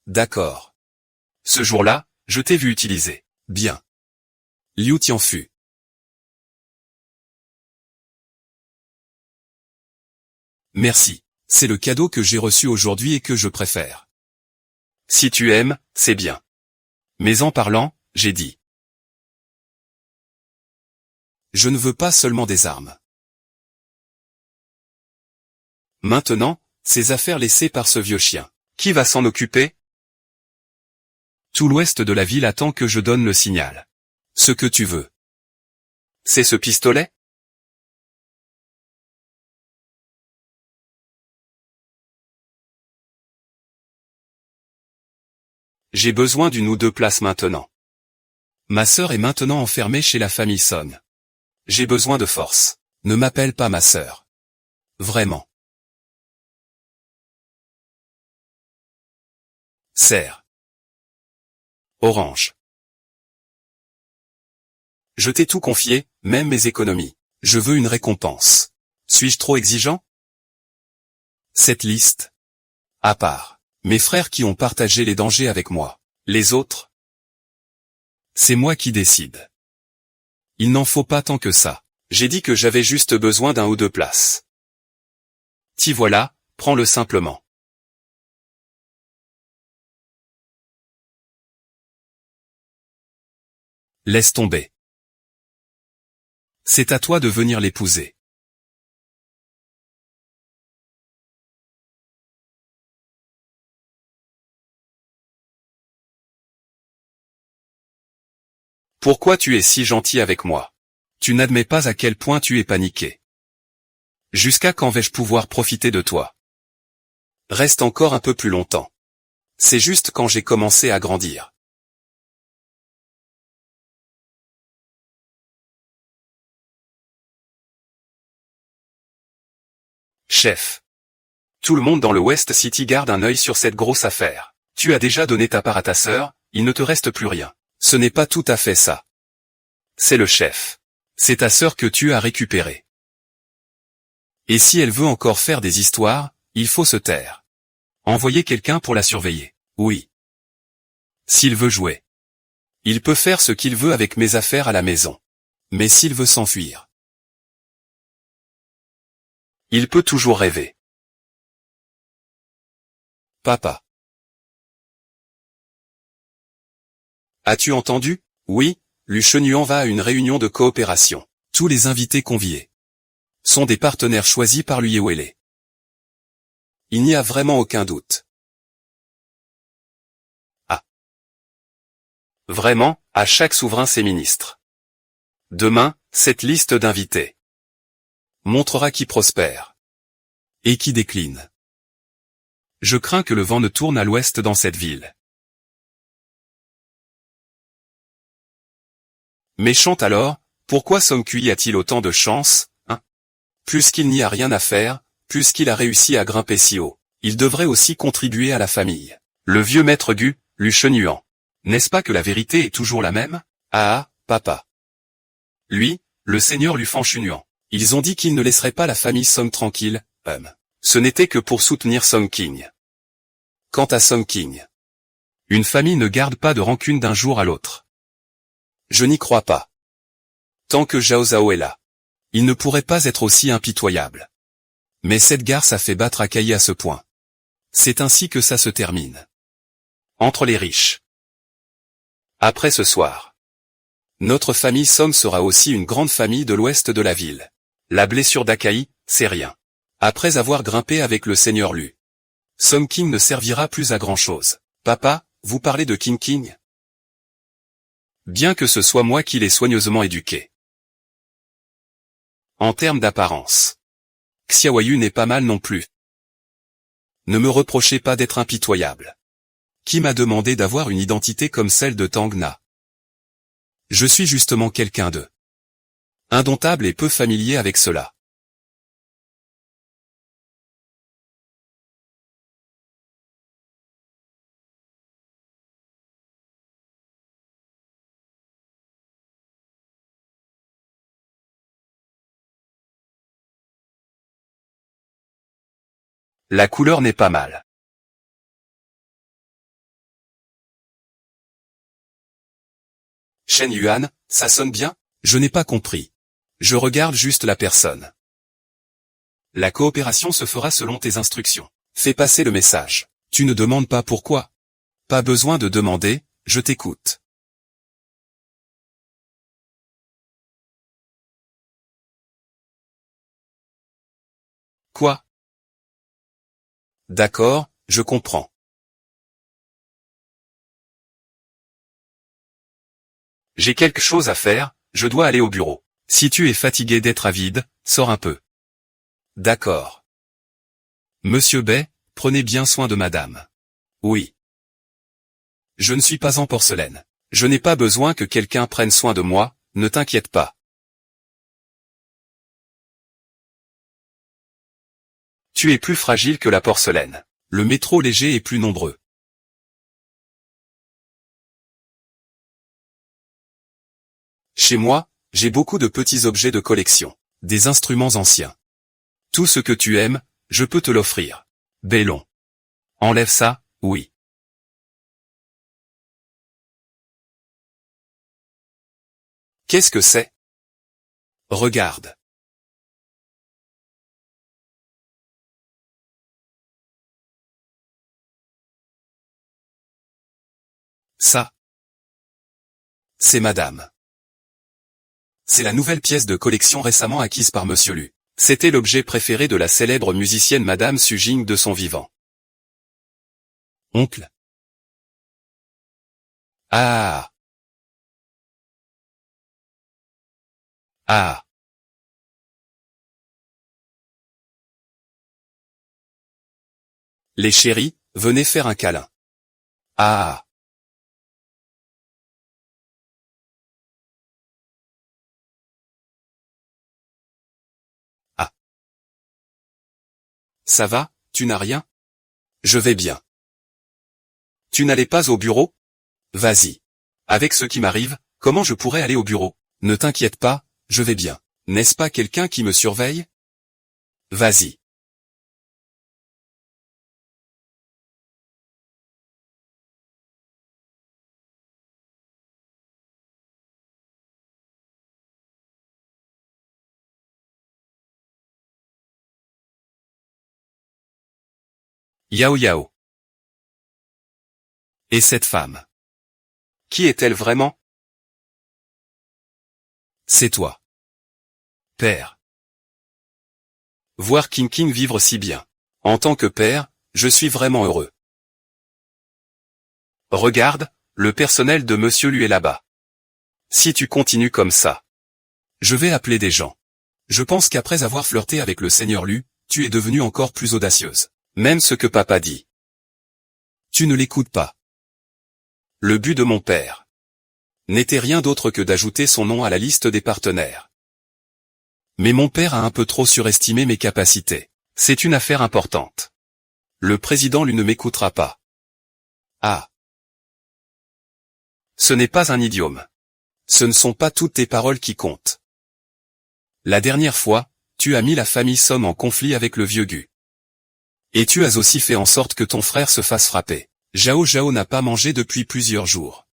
D'accord. Ce jour-là, je t'ai vu utiliser. Bien. Liu Tianfu. Merci. C'est le cadeau que j'ai reçu aujourd'hui et que je préfère. Si tu aimes, c'est bien. Mais en parlant, j'ai dit. Je ne veux pas seulement des armes. Maintenant, ces affaires laissées par ce vieux chien. Qui va s'en occuper? Tout l'ouest de la ville attend que je donne le signal. Ce que tu veux. C'est ce pistolet? J'ai besoin d'une ou deux places maintenant. Ma sœur est maintenant enfermée chez la famille Song. J'ai besoin de force. Ne m'appelle pas ma sœur. Vraiment. Serre. Orange. Je t'ai tout confié, même mes économies. Je veux une récompense. Suis-je trop exigeant? Cette liste. À part. Mes frères qui ont partagé les dangers avec moi. Les autres? C'est moi qui décide. Il n'en faut pas tant que ça. J'ai dit que j'avais juste besoin d'un ou deux places. T'y voilà, prends-le simplement. Laisse tomber. C'est à toi de venir l'épouser. Pourquoi tu es si gentil avec moi? Tu n'admets pas à quel point tu es paniqué. Jusqu'à quand vais-je pouvoir profiter de toi? Reste encore un peu plus longtemps. C'est juste quand j'ai commencé à grandir. Chef. Tout le monde dans le West City garde un œil sur cette grosse affaire. Tu as déjà donné ta part à ta sœur, il ne te reste plus rien. Ce n'est pas tout à fait ça. C'est le chef. C'est ta sœur que tu as récupérée. Et si elle veut encore faire des histoires, il faut se taire. Envoyer quelqu'un pour la surveiller. Oui. S'il veut jouer. Il peut faire ce qu'il veut avec mes affaires à la maison. Mais s'il veut s'enfuir. Il peut toujours rêver. Papa. As-tu entendu? Oui, Lu Chenuan va à une réunion de coopération. Tous les invités conviés sont des partenaires choisis par l'UEWL. Il n'y a vraiment aucun doute. Ah. Vraiment, à chaque souverain ses ministres. Demain, cette liste d'invités montrera qui prospère et qui décline. Je crains que le vent ne tourne à l'ouest dans cette ville. Méchante alors, pourquoi Song Kui a-t-il autant de chance, hein? Puisqu'il n'y a rien à faire, puisqu'il a réussi à grimper si haut, il devrait aussi contribuer à la famille. Le vieux maître Gu, Lu Chenuan. N'est-ce pas que la vérité est toujours la même? Ah, papa. Lui, le seigneur Lu Fanchunuan. Ils ont dit qu'ils ne laisseraient pas la famille Song tranquille, Ce n'était que pour soutenir Song King. Quant à Song King, une famille ne garde pas de rancune d'un jour à l'autre. Je n'y crois pas. Tant que Zhao Zhao est là, il ne pourrait pas être aussi impitoyable. Mais cette garce a fait battre Akai à ce point. C'est ainsi que ça se termine. Entre les riches. Après ce soir, notre famille Song sera aussi une grande famille de l'ouest de la ville. La blessure d'Akai, c'est rien. Après avoir grimpé avec le seigneur Lu, Song King ne servira plus à grand chose. Papa, vous parlez de King King? Bien que ce soit moi qui l'ai soigneusement éduqué. En termes d'apparence, Xiaoyu n'est pas mal non plus. Ne me reprochez pas d'être impitoyable. Qui m'a demandé d'avoir une identité comme celle de Tang Na? Je suis justement quelqu'un de indomptable et peu familier avec cela. La couleur n'est pas mal. Shen Yuan, ça sonne bien? Je n'ai pas compris. Je regarde juste la personne. La coopération se fera selon tes instructions. Fais passer le message. Tu ne demandes pas pourquoi. Pas besoin de demander, je t'écoute. Quoi? D'accord, je comprends. J'ai quelque chose à faire, je dois aller au bureau. Si tu es fatigué d'être avide, sors un peu. D'accord. Monsieur Bay, prenez bien soin de madame. Oui. Je ne suis pas en porcelaine. Je n'ai pas besoin que quelqu'un prenne soin de moi, ne t'inquiète pas. Tu es plus fragile que la porcelaine. Le métro léger est plus nombreux. Chez moi, j'ai beaucoup de petits objets de collection. Des instruments anciens. Tout ce que tu aimes, je peux te l'offrir. Bellon. Enlève ça, oui. Qu'est-ce que c'est? Regarde. Ça. C'est madame. C'est la nouvelle pièce de collection récemment acquise par Monsieur Lu. C'était l'objet préféré de la célèbre musicienne Madame Su Jing de son vivant. Oncle. Ah. Ah. Les chéris, venez faire un câlin. Ah. Ah. Ça va, tu n'as rien? Je vais bien. Tu n'allais pas au bureau? Vas-y. Avec ce qui m'arrive, comment je pourrais aller au bureau? Ne t'inquiète pas, je vais bien. N'est-ce pas quelqu'un qui me surveille? Vas-y. Yao Yao. Et cette femme? Qui est-elle vraiment? C'est toi. Père. Voir King King vivre si bien. En tant que père, je suis vraiment heureux. Regarde, le personnel de Monsieur Lu est là-bas. Si tu continues comme ça, je vais appeler des gens. Je pense qu'après avoir flirté avec le Seigneur Lu, tu es devenue encore plus audacieuse. Même ce que papa dit. Tu ne l'écoutes pas. Le but de mon père n'était rien d'autre que d'ajouter son nom à la liste des partenaires. Mais mon père a un peu trop surestimé mes capacités. C'est une affaire importante. Le président lui ne m'écoutera pas. Ah. Ce n'est pas un idiome. Ce ne sont pas toutes tes paroles qui comptent. La dernière fois, tu as mis la famille Somme en conflit avec le vieux Gu. Et tu as aussi fait en sorte que ton frère se fasse frapper. Zhao Zhao n'a pas mangé depuis plusieurs jours.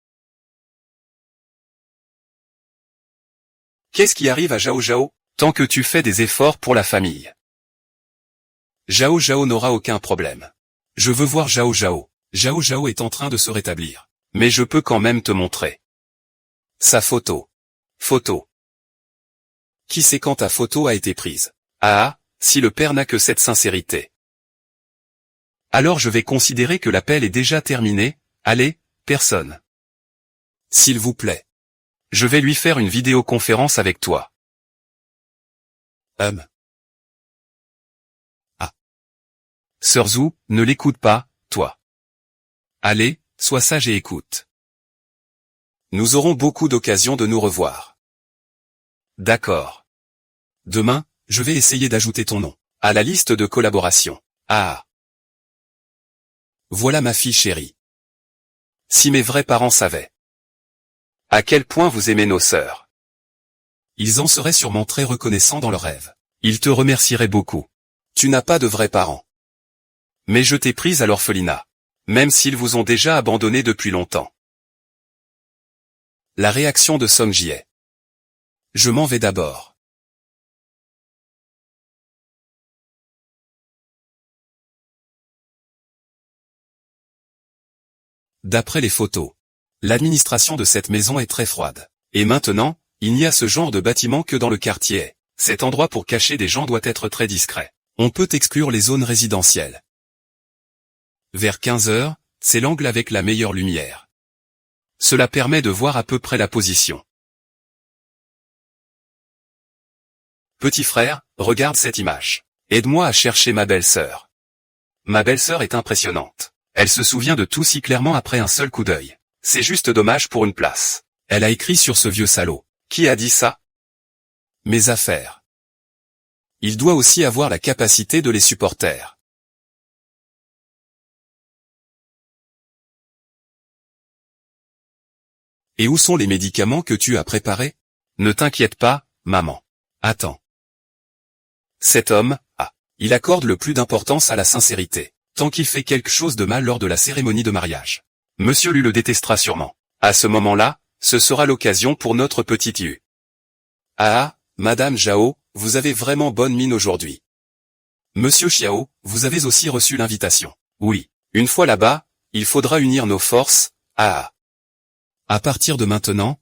Qu'est-ce qui arrive à Zhao Zhao? Tant que tu fais des efforts pour la famille. Zhao Zhao n'aura aucun problème. Je veux voir Zhao Zhao. Zhao Zhao est en train de se rétablir. Mais je peux quand même te montrer. Sa photo. Photo. Qui sait quand ta photo a été prise? Ah, si le père n'a que cette sincérité. Alors je vais considérer que l'appel est déjà terminé. Allez, personne. S'il vous plaît. Je vais lui faire une vidéoconférence avec toi. Ah. Sœur Zhu, ne l'écoute pas, toi. Allez, sois sage et écoute. Nous aurons beaucoup d'occasions de nous revoir. D'accord. Demain, je vais essayer d'ajouter ton nom à la liste de collaboration. Ah. Voilà ma fille chérie. Si mes vrais parents savaient à quel point vous aimez nos sœurs, ils en seraient sûrement très reconnaissants dans leurs rêves. Ils te remercieraient beaucoup. Tu n'as pas de vrais parents. Mais je t'ai prise à l'orphelinat, même s'ils vous ont déjà abandonné depuis longtemps. La réaction de Song Jie. Je m'en vais d'abord. D'après les photos, l'administration de cette maison est très froide. Et maintenant, il n'y a ce genre de bâtiment que dans le quartier. Cet endroit pour cacher des gens doit être très discret. On peut exclure les zones résidentielles. Vers 15 heures, c'est l'angle avec la meilleure lumière. Cela permet de voir à peu près la position. Petit frère, regarde cette image. Aide-moi à chercher ma belle-sœur. Ma belle-sœur est impressionnante. Elle se souvient de tout si clairement après un seul coup d'œil. C'est juste dommage pour une place. Elle a écrit sur ce vieux salaud. Qui a dit ça? Mes affaires. Il doit aussi avoir la capacité de les supporter. Et où sont les médicaments que tu as préparés? Ne t'inquiète pas, maman. Attends. Cet homme, il accorde le plus d'importance à la sincérité. Tant qu'il fait quelque chose de mal lors de la cérémonie de mariage. Monsieur Lu le détestera sûrement. À ce moment-là, ce sera l'occasion pour notre petite Yu. Ah, Madame Zhao, vous avez vraiment bonne mine aujourd'hui. Monsieur Xiao, vous avez aussi reçu l'invitation. Oui. Une fois là-bas, il faudra unir nos forces. Ah. À partir de maintenant,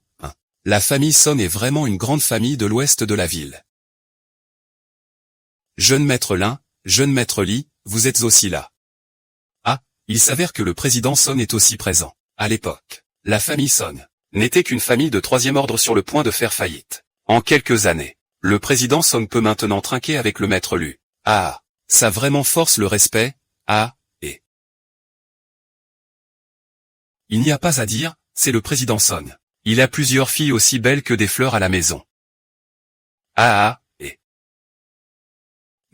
la famille Son est vraiment une grande famille de l'ouest de la ville. Jeune maître Lin, jeune maître Li, vous êtes aussi là. Il s'avère que le président Son est aussi présent. À l'époque, la famille Son n'était qu'une famille de troisième ordre sur le point de faire faillite. En quelques années, le président Son peut maintenant trinquer avec le maître Lu. Ah, ça vraiment force le respect. Ah, et il n'y a pas à dire, c'est le président Son. Il a plusieurs filles aussi belles que des fleurs à la maison. Ah, et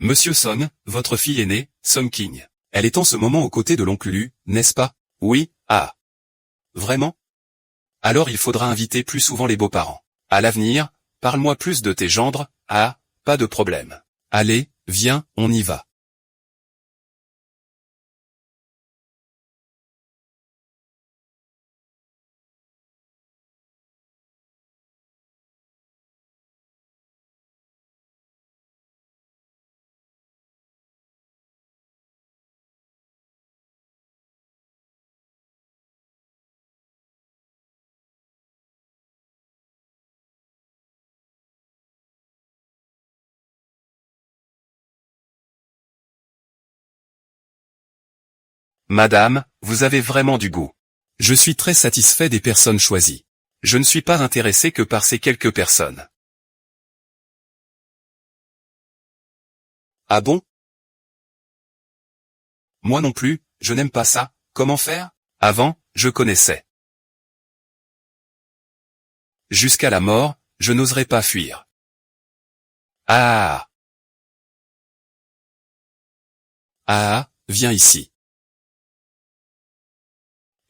Monsieur Song, votre fille aînée, Song King. Elle est en ce moment aux côtés de l'oncle Lu, n'est-ce pas? Oui, ah. Vraiment? Alors il faudra inviter plus souvent les beaux-parents. À l'avenir, parle-moi plus de tes gendres, ah, pas de problème. Allez, viens, on y va. Madame, vous avez vraiment du goût. Je suis très satisfait des personnes choisies. Je ne suis pas intéressé que par ces quelques personnes. Ah bon? Moi non plus, je n'aime pas ça, comment faire? Avant, je connaissais. Jusqu'à la mort, je n'oserais pas fuir. Ah. Ah, viens ici.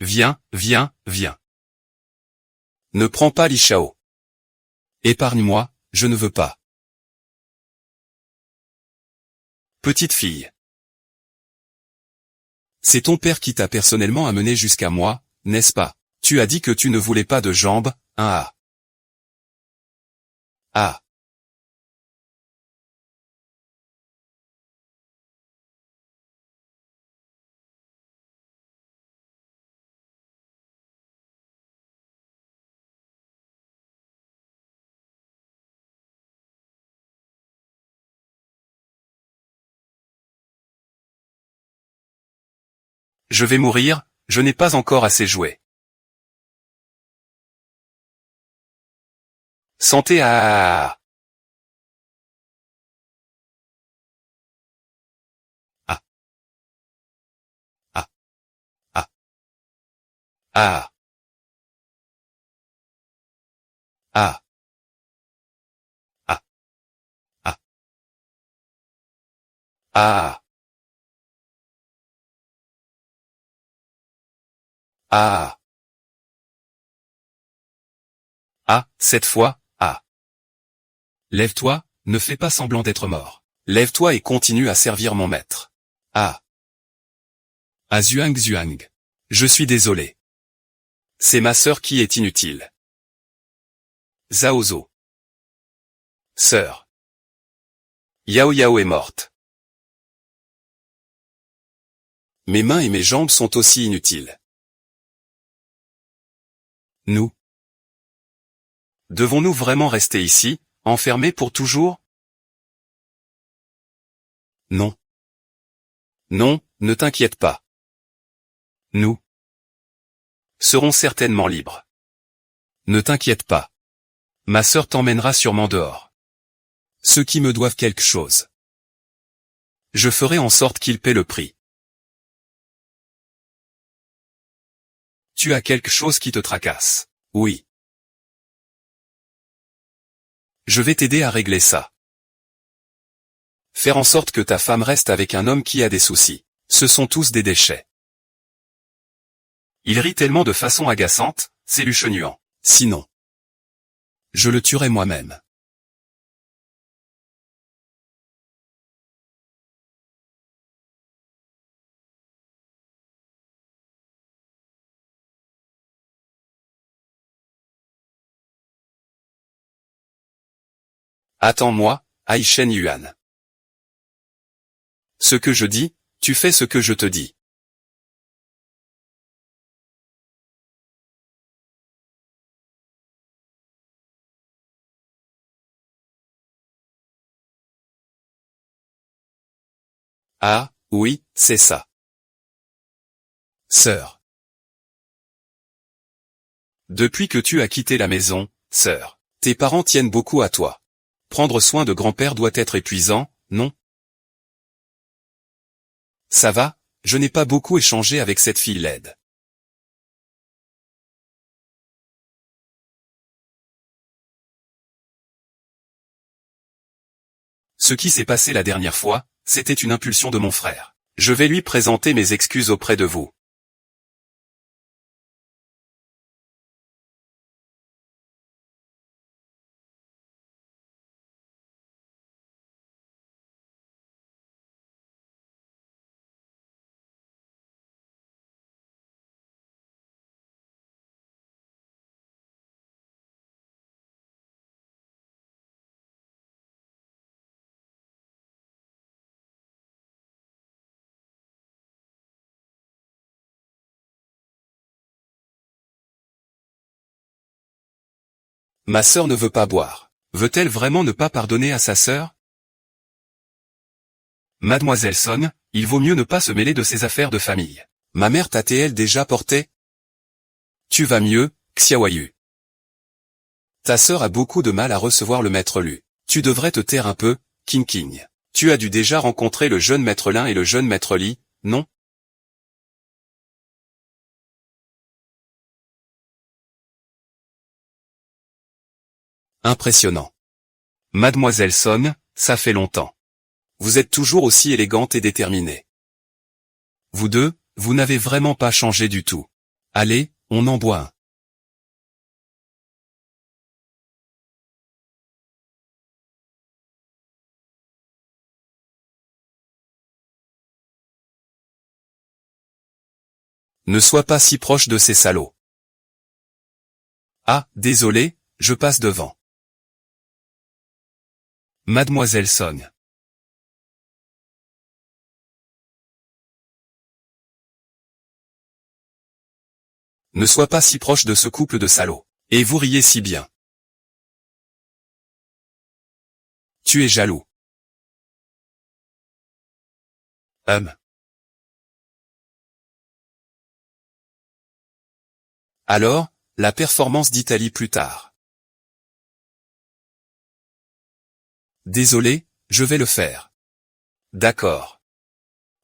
Viens, viens, viens. Ne prends pas l'Ishao. Épargne-moi, je ne veux pas. Petite fille. C'est ton père qui t'a personnellement amené jusqu'à moi, n'est-ce pas? Tu as dit que tu ne voulais pas de jambes, ah. Ah. Je vais mourir, je n'ai pas encore assez joué. Santé à... Ah. Ah. Ah. Ah. Ah. Ah. Ah. Ah. Ah. Ah, cette fois, ah. Lève-toi, ne fais pas semblant d'être mort. Lève-toi et continue à servir mon maître. Ah. Ah Zhuang Zhuang. Je suis désolé. C'est ma sœur qui est inutile. Zaozo. Sœur. Yao Yao est morte. Mes mains et mes jambes sont aussi inutiles. Nous. Devons-nous vraiment rester ici, enfermés pour toujours? Non. Non, ne t'inquiète pas. Nous serons certainement libres. Ne t'inquiète pas. Ma sœur t'emmènera sûrement dehors. Ceux qui me doivent quelque chose. Je ferai en sorte qu'ils paient le prix. Tu as quelque chose qui te tracasse. Oui. Je vais t'aider à régler ça. Faire en sorte que ta femme reste avec un homme qui a des soucis. Ce sont tous des déchets. Il rit tellement de façon agaçante, c'est Lu Chenuan. Sinon, je le tuerai moi-même. Attends-moi, Ai Shen Yuan. Ce que je dis, tu fais ce que je te dis. Ah, oui, c'est ça. Sœur. Depuis que tu as quitté la maison, sœur, tes parents tiennent beaucoup à toi. Prendre soin de grand-père doit être épuisant, non? Ça va, je n'ai pas beaucoup échangé avec cette fille laide. Ce qui s'est passé la dernière fois, c'était une impulsion de mon frère. Je vais lui présenter mes excuses auprès de vous. Ma sœur ne veut pas boire. Veut-elle vraiment ne pas pardonner à sa sœur? Mademoiselle Son, il vaut mieux ne pas se mêler de ses affaires de famille. Ma mère t'a-t-elle déjà porté? Tu vas mieux, Xiaoyu. Ta sœur a beaucoup de mal à recevoir le maître Lu. Tu devrais te taire un peu, King King. Tu as dû déjà rencontrer le jeune maître Lin et le jeune maître Li, non? Impressionnant. Mademoiselle Son, ça fait longtemps. Vous êtes toujours aussi élégante et déterminée. Vous deux, vous n'avez vraiment pas changé du tout. Allez, on en boit un. Ne sois pas si proche de ces salauds. Ah, désolé, je passe devant. Mademoiselle Son. Ne sois pas si proche de ce couple de salauds. Et vous riez si bien. Tu es jaloux. Alors, la performance d'Italie plus tard. Désolé, je vais le faire. D'accord.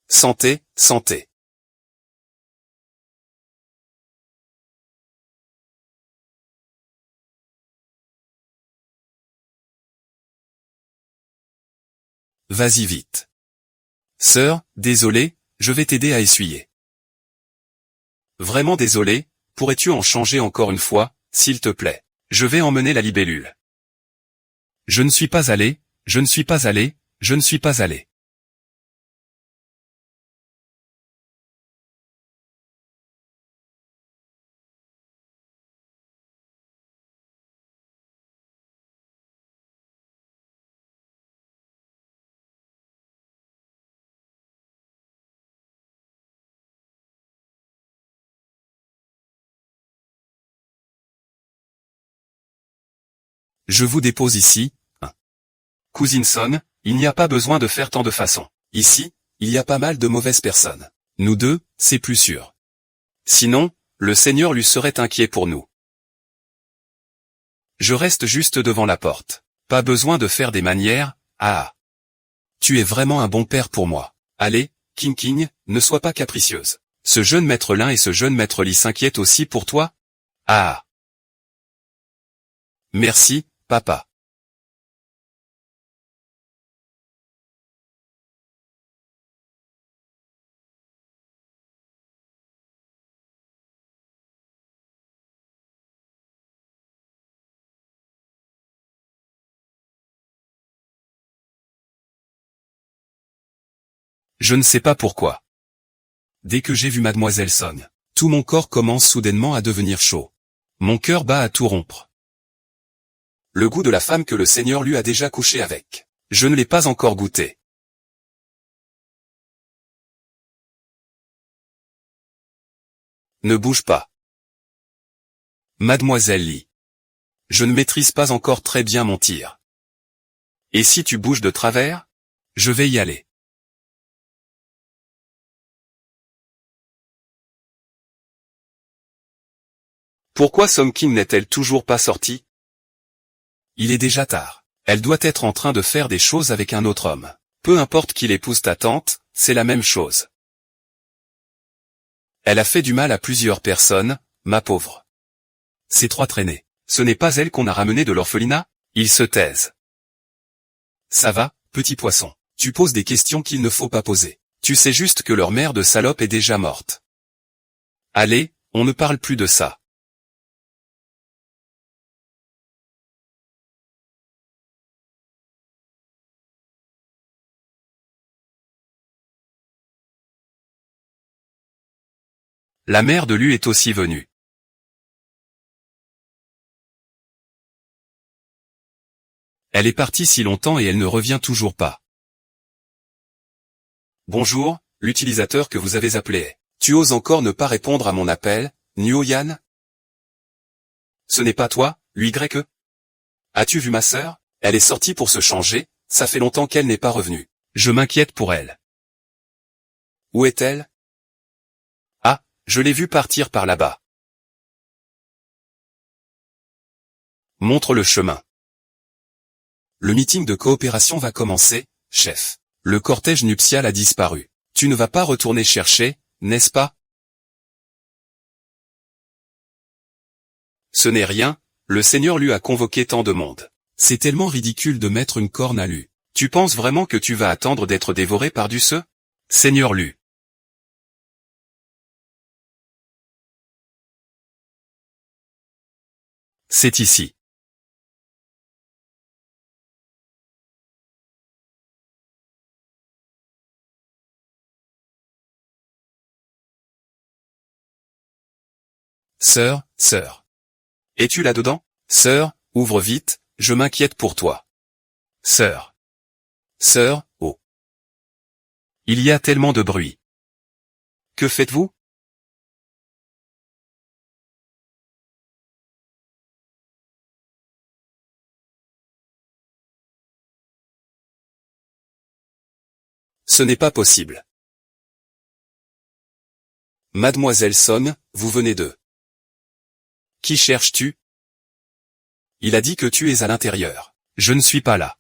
Santé, santé. Vas-y vite. Sœur, désolé, je vais t'aider à essuyer. Vraiment désolé, pourrais-tu en changer encore une fois, s'il te plaît? Je vais emmener la libellule. Je ne suis pas allé, je ne suis pas allé, je ne suis pas allé. Je vous dépose ici. Cousine Son, il n'y a pas besoin de faire tant de façons. Ici, il y a pas mal de mauvaises personnes. Nous deux, c'est plus sûr. Sinon, le Seigneur lui serait inquiet pour nous. Je reste juste devant la porte. Pas besoin de faire des manières, ah. Tu es vraiment un bon père pour moi. Allez, King King, ne sois pas capricieuse. Ce jeune maître Lin et ce jeune maître Li s'inquiètent aussi pour toi? Ah. Merci, papa. Je ne sais pas pourquoi. Dès que j'ai vu Mademoiselle Son, tout mon corps commence soudainement à devenir chaud. Mon cœur bat à tout rompre. Le goût de la femme que le Seigneur lui a déjà couché avec. Je ne l'ai pas encore goûté. Ne bouge pas. Mademoiselle Li. Je ne maîtrise pas encore très bien mon tir. Et si tu bouges de travers? Je vais y aller. Pourquoi Song King n'est-elle toujours pas sortie? Il est déjà tard. Elle doit être en train de faire des choses avec un autre homme. Peu importe qu'il épouse ta tante, c'est la même chose. Elle a fait du mal à plusieurs personnes, ma pauvre. Ces trois traînées. Ce n'est pas elle qu'on a ramenée de l'orphelinat? Ils se taisent. Ça va, Petit poisson, tu poses des questions qu'il ne faut pas poser. Tu sais juste que leur mère de salope est déjà morte. Allez, on ne parle plus de ça. La mère de Lu est aussi venue. Elle est partie si longtemps et elle ne revient toujours pas. Bonjour, l'utilisateur que vous avez appelé est. Tu oses encore ne pas répondre à mon appel, Nuoyan? Ce n'est pas toi, l'Y-E? As-tu vu ma sœur? Elle est sortie pour se changer, ça fait longtemps qu'elle n'est pas revenue. Je m'inquiète pour elle. Où est-elle? Ah, je l'ai vue partir par là-bas. Montre le chemin. Le meeting de coopération va commencer, chef. Le cortège nuptial a disparu. Tu ne vas pas retourner chercher, n'est-ce pas? Ce n'est rien, le Seigneur Lu a convoqué tant de monde. C'est tellement ridicule de mettre une corne à Lu. Tu penses vraiment que tu vas attendre d'être dévoré par du ce? Seigneur Lu. C'est ici. Sœur, sœur. Es-tu là-dedans? Sœur, ouvre vite, je m'inquiète pour toi. Sœur. Sœur, oh. Il y a tellement de bruit. Que faites-vous? Ce n'est pas possible. Mademoiselle Son, vous venez de... Qui cherches-tu? Il a dit que tu es à l'intérieur. Je ne suis pas là.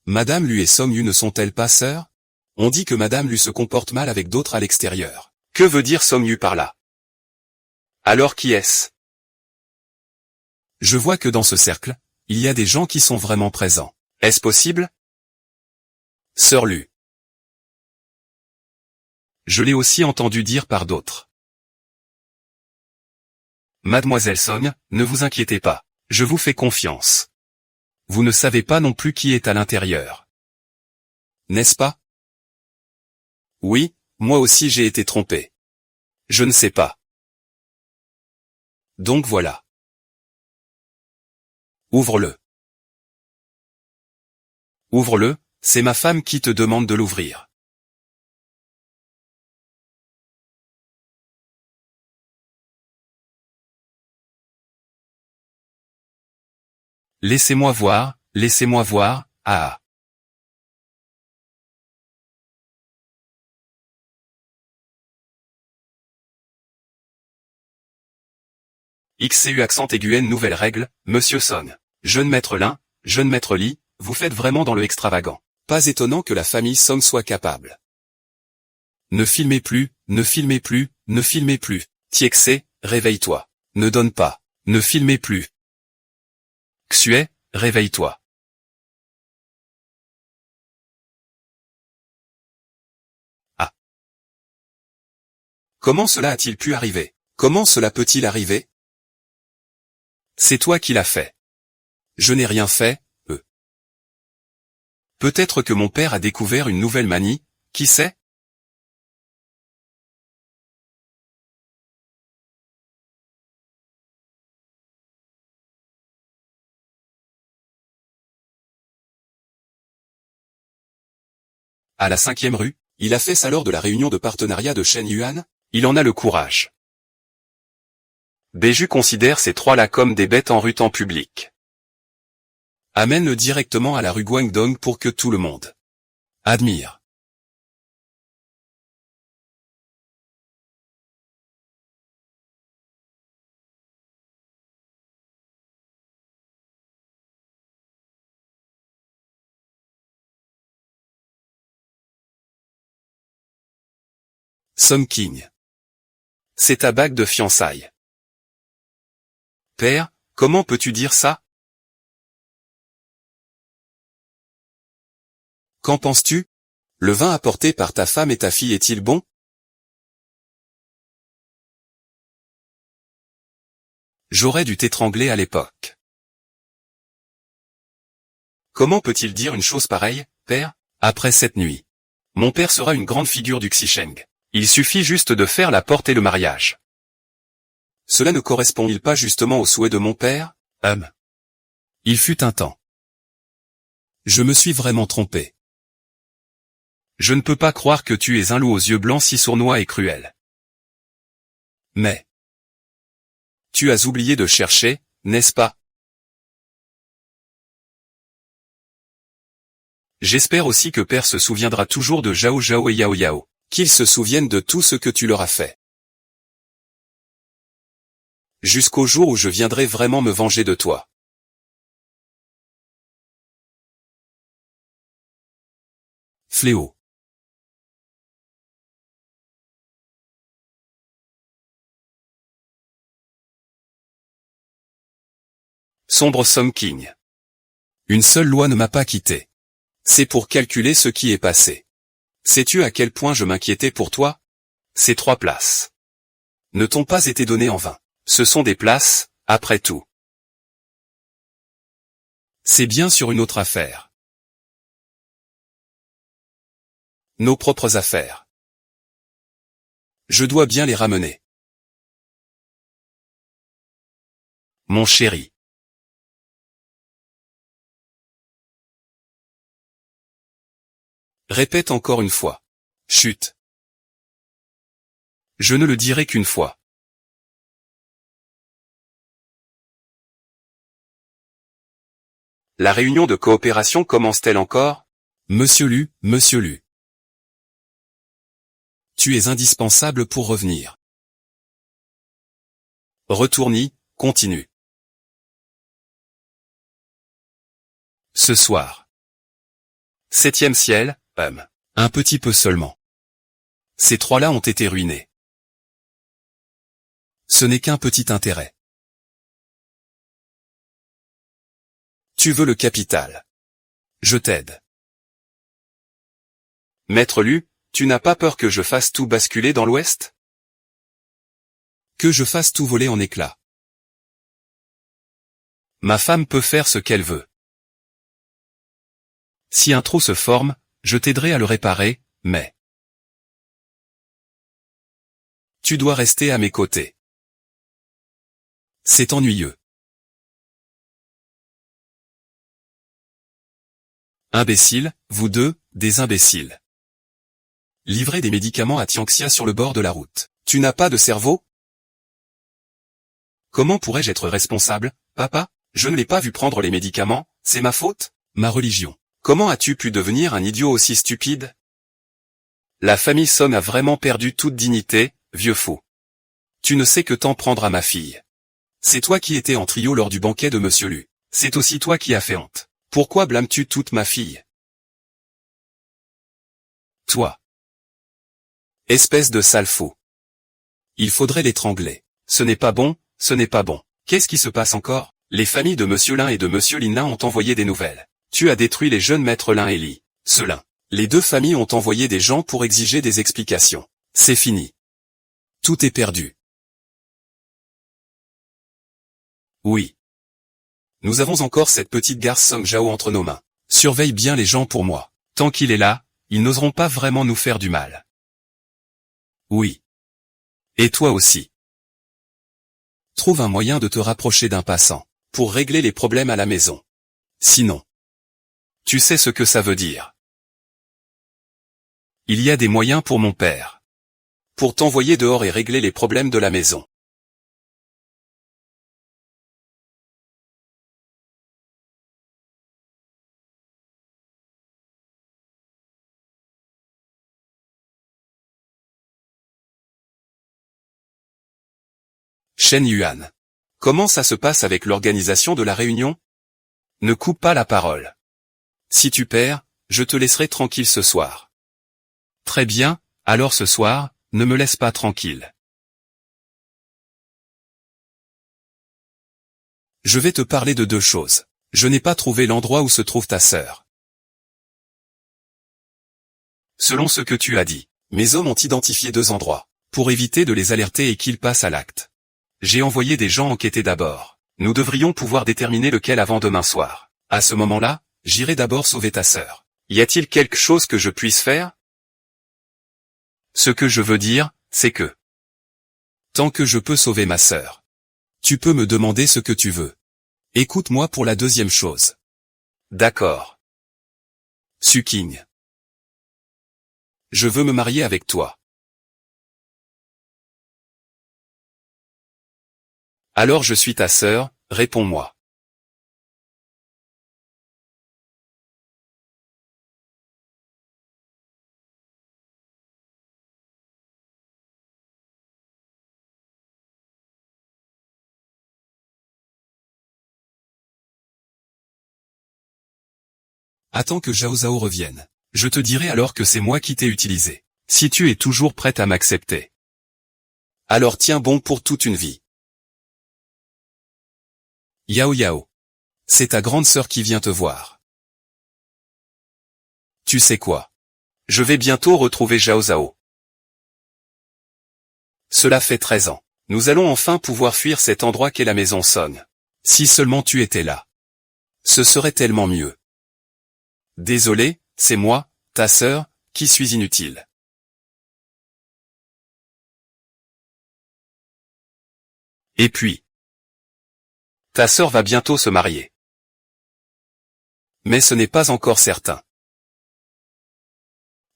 Madame Lu et Som Yu ne sont-elles pas sœurs? On dit que Madame Lu se comporte mal avec d'autres à l'extérieur. Que veut dire Som Yu par là? Alors qui est-ce? Je vois que dans ce cercle, il y a des gens qui sont vraiment présents. Est-ce possible? Sœur Lu. Je l'ai aussi entendu dire par d'autres. Mademoiselle Son, ne vous inquiétez pas. Je vous fais confiance. Vous ne savez pas non plus qui est à l'intérieur. N'est-ce pas? Oui, moi aussi j'ai été trompé. Je ne sais pas. Donc voilà. Ouvre-le. Ouvre-le, c'est ma femme qui te demande de l'ouvrir. Laissez-moi voir, ah. XCU accent aigu N nouvelle règle, Monsieur Son. Jeune maître Lin, jeune maître Li, vous faites vraiment dans le extravagant. Pas étonnant que la famille Som soit capable. Ne filmez plus, ne filmez plus, ne filmez plus. Tiexé, réveille-toi. Ne donne pas. Ne filmez plus. Xue, réveille-toi. Ah. Comment cela a-t-il pu arriver? Comment cela peut-il arriver? C'est toi qui l'as fait. Je n'ai rien fait, Peut-être que mon père a découvert une nouvelle manie, qui sait? À la 5e rue, il a fait ça lors de la réunion de partenariat de Shen Yuan? Il en a le courage. Beju considère ces trois-là comme des bêtes en rue en public. Amène-le directement à la rue Guangdong pour que tout le monde admire. Som King. C'est ta bague de fiançailles. Père, comment peux-tu dire ça? Qu'en penses-tu? Le vin apporté par ta femme et ta fille est-il bon? J'aurais dû t'étrangler à l'époque. Comment peut-il dire une chose pareille, père? Après cette nuit, mon père sera une grande figure du Xicheng. Il suffit juste de faire la porte et le mariage. Cela ne correspond-il pas justement au souhait de mon père? Il fut un temps. Je me suis vraiment trompé. Je ne peux pas croire que tu es un loup aux yeux blancs si sournois et cruel. Mais tu as oublié de chercher, n'est-ce pas? J'espère aussi que père se souviendra toujours de Zhao Zhao et Yao Yao, qu'ils se souviennent de tout ce que tu leur as fait. Jusqu'au jour où je viendrai vraiment me venger de toi. Fléau. Sombre Som King. Une seule loi ne m'a pas quitté. C'est pour calculer ce qui est passé. Sais-tu à quel point je m'inquiétais pour toi? Ces 3 places ne t'ont pas été données en vain. Ce sont des places, après tout. C'est bien sur une autre affaire. Nos propres affaires. Je dois bien les ramener. Mon chéri. Répète encore une fois. Chut. Je ne le dirai qu'une fois. La réunion de coopération commence-t-elle encore? Monsieur Lu. Tu es indispensable pour revenir. Retourne-y, continue. Ce soir. 7e ciel, un petit peu seulement. Ces 3-là ont été ruinés. Ce n'est qu'un petit intérêt. Tu veux le capital. Je t'aide. Maître Lu, tu n'as pas peur que je fasse tout basculer dans l'Ouest? Que je fasse tout voler en éclats. Ma femme peut faire ce qu'elle veut. Si un trou se forme, je t'aiderai à le réparer, mais tu dois rester à mes côtés. C'est ennuyeux. Imbéciles, vous deux, des imbéciles. Livrer des médicaments à Tianxia sur le bord de la route. Tu n'as pas de cerveau? Comment pourrais-je être responsable, papa? Je ne l'ai pas vu prendre les médicaments, c'est ma faute? Ma religion. Comment as-tu pu devenir un idiot aussi stupide? La famille Song a vraiment perdu toute dignité, vieux fou. Tu ne sais que t'en prendre à ma fille. C'est toi qui étais en trio lors du banquet de Monsieur Lu. C'est aussi toi qui as fait honte. Pourquoi blâmes-tu toute ma fille? Toi. Espèce de sale fou. Il faudrait l'étrangler. Ce n'est pas bon, ce n'est pas bon. Qu'est-ce qui se passe encore? Les familles de Monsieur Lin et de Monsieur Lin Lin ont envoyé des nouvelles. Tu as détruit les jeunes maîtres Lin et Li. Ceux-là. Les 2 familles ont envoyé des gens pour exiger des explications. C'est fini. Tout est perdu. Oui. Nous avons encore cette petite garce Song Zhao entre nos mains. Surveille bien les gens pour moi. Tant qu'il est là, ils n'oseront pas vraiment nous faire du mal. Oui. Et toi aussi. Trouve un moyen de te rapprocher d'un passant, pour régler les problèmes à la maison. Sinon, tu sais ce que ça veut dire. Il y a des moyens pour mon père. Pour t'envoyer dehors et régler les problèmes de la maison. Shen Yuan. Comment ça se passe avec l'organisation de la réunion? Ne coupe pas la parole. Si tu perds, je te laisserai tranquille ce soir. Très bien, alors ce soir, ne me laisse pas tranquille. Je vais te parler de 2 choses. Je n'ai pas trouvé l'endroit où se trouve ta sœur. Selon ce que tu as dit, mes hommes ont identifié 2 endroits, pour éviter de les alerter et qu'ils passent à l'acte. J'ai envoyé des gens enquêter d'abord. Nous devrions pouvoir déterminer lequel avant demain soir. À ce moment-là, j'irai d'abord sauver ta sœur. Y a-t-il quelque chose que je puisse faire? Ce que je veux dire, c'est que tant que je peux sauver ma sœur, tu peux me demander ce que tu veux. Écoute-moi pour la deuxième chose. D'accord. Suking. Je veux me marier avec toi. Alors je suis ta sœur, réponds-moi. Attends que Zhao Zhao revienne. Je te dirai alors que c'est moi qui t'ai utilisé. Si tu es toujours prête à m'accepter, alors tiens bon pour toute une vie. Yao Yao. C'est ta grande sœur qui vient te voir. Tu sais quoi? Je vais bientôt retrouver Zhao Zhao. Cela fait 13 ans. Nous allons enfin pouvoir fuir cet endroit qu'est la maison Song. Si seulement tu étais là. Ce serait tellement mieux. Désolé, c'est moi, ta sœur, qui suis inutile. Et puis, ta sœur va bientôt se marier. Mais ce n'est pas encore certain.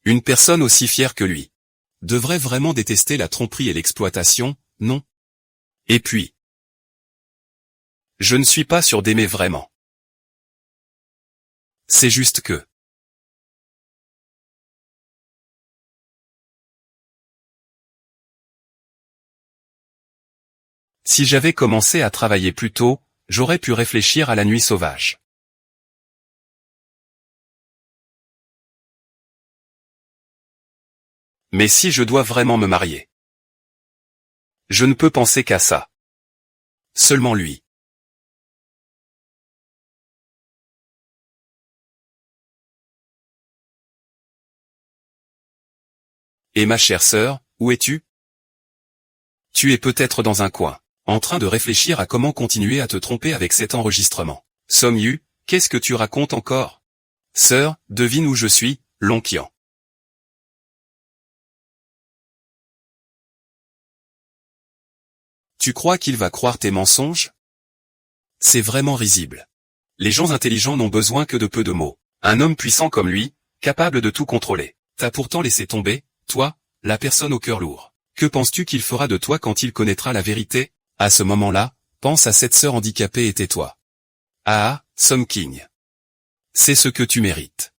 Une personne aussi fière que lui devrait vraiment détester la tromperie et l'exploitation, non? Et puis, je ne suis pas sûr d'aimer vraiment. C'est juste que si j'avais commencé à travailler plus tôt, j'aurais pu réfléchir à la nuit sauvage. Mais si je dois vraiment me marier, je ne peux penser qu'à ça. Seulement lui. Et ma chère sœur, où es-tu? Tu es peut-être dans un coin, en train de réfléchir à comment continuer à te tromper avec cet enregistrement. Som-yu, qu'est-ce que tu racontes encore? Sœur, devine où je suis, Long-Qian. Tu crois qu'il va croire tes mensonges? C'est vraiment risible. Les gens intelligents n'ont besoin que de peu de mots. Un homme puissant comme lui, capable de tout contrôler. T'as pourtant laissé tomber, toi, la personne au cœur lourd. Que penses-tu qu'il fera de toi quand il connaîtra la vérité? À ce moment-là, pense à cette sœur handicapée et tais-toi. Ah, Song King. C'est ce que tu mérites.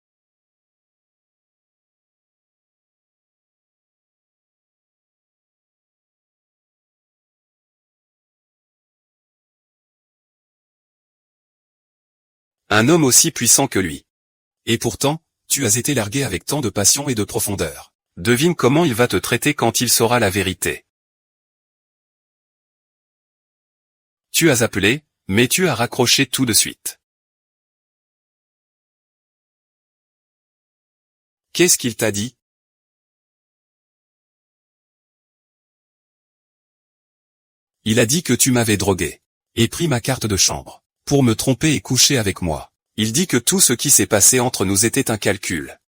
Un homme aussi puissant que lui. Et pourtant, tu as été largué avec tant de passion et de profondeur. Devine comment il va te traiter quand il saura la vérité. Tu as appelé, mais tu as raccroché tout de suite. Qu'est-ce qu'il t'a dit? Il a dit que tu m'avais drogué. Et pris ma carte de chambre. Pour me tromper et coucher avec moi. Il dit que tout ce qui s'est passé entre nous était un calcul.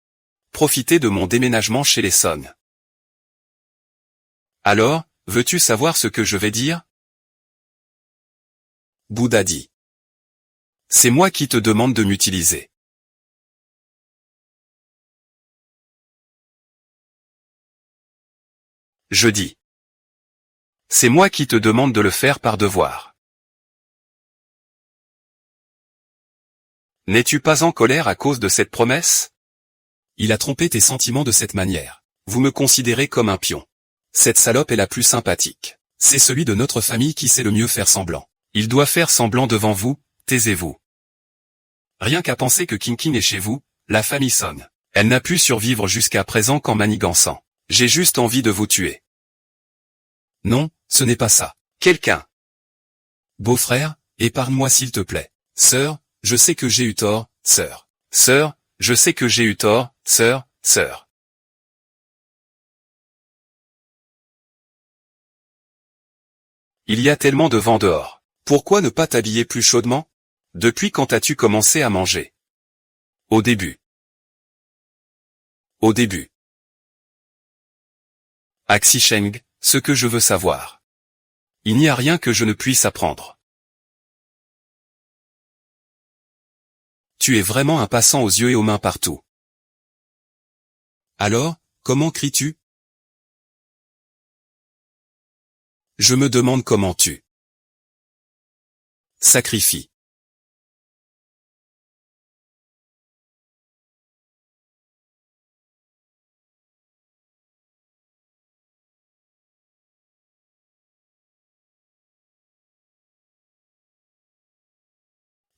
Profiter de mon déménagement chez les Song. Alors, veux-tu savoir ce que je vais dire? Bouddha dit. C'est moi qui te demande de m'utiliser. Je dis. C'est moi qui te demande de le faire par devoir. N'es-tu pas en colère à cause de cette promesse? Il a trompé tes sentiments de cette manière. Vous me considérez comme un pion. Cette salope est la plus sympathique. C'est celui de notre famille qui sait le mieux faire semblant. Il doit faire semblant devant vous, taisez-vous. Rien qu'à penser que King est chez vous, la famille Song. Elle n'a pu survivre jusqu'à présent qu'en manigançant. J'ai juste envie de vous tuer. Non, ce n'est pas ça. Quelqu'un. Beau-frère, épargne-moi s'il te plaît. Sœur, je sais que j'ai eu tort, sœur. Sœur, je sais que j'ai eu tort, sœur, sœur. Il y a tellement de vent dehors. Pourquoi ne pas t'habiller plus chaudement? Depuis quand as-tu commencé à manger? Au début. Au début. Axi Sheng, ce que je veux savoir. Il n'y a rien que je ne puisse apprendre. Tu es vraiment un passant aux yeux et aux mains partout. Alors, comment cries-tu? Je me demande comment tu sacrifies.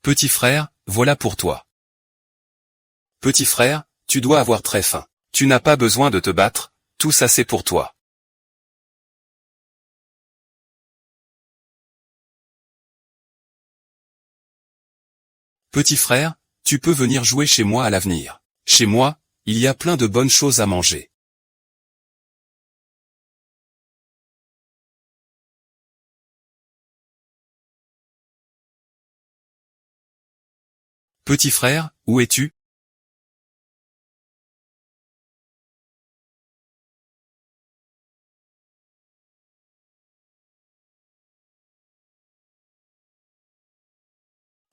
Petit frère, voilà pour toi. Petit frère, tu dois avoir très faim. Tu n'as pas besoin de te battre, tout ça c'est pour toi. Petit frère, tu peux venir jouer chez moi à l'avenir. Chez moi, il y a plein de bonnes choses à manger. Petit frère, où es-tu?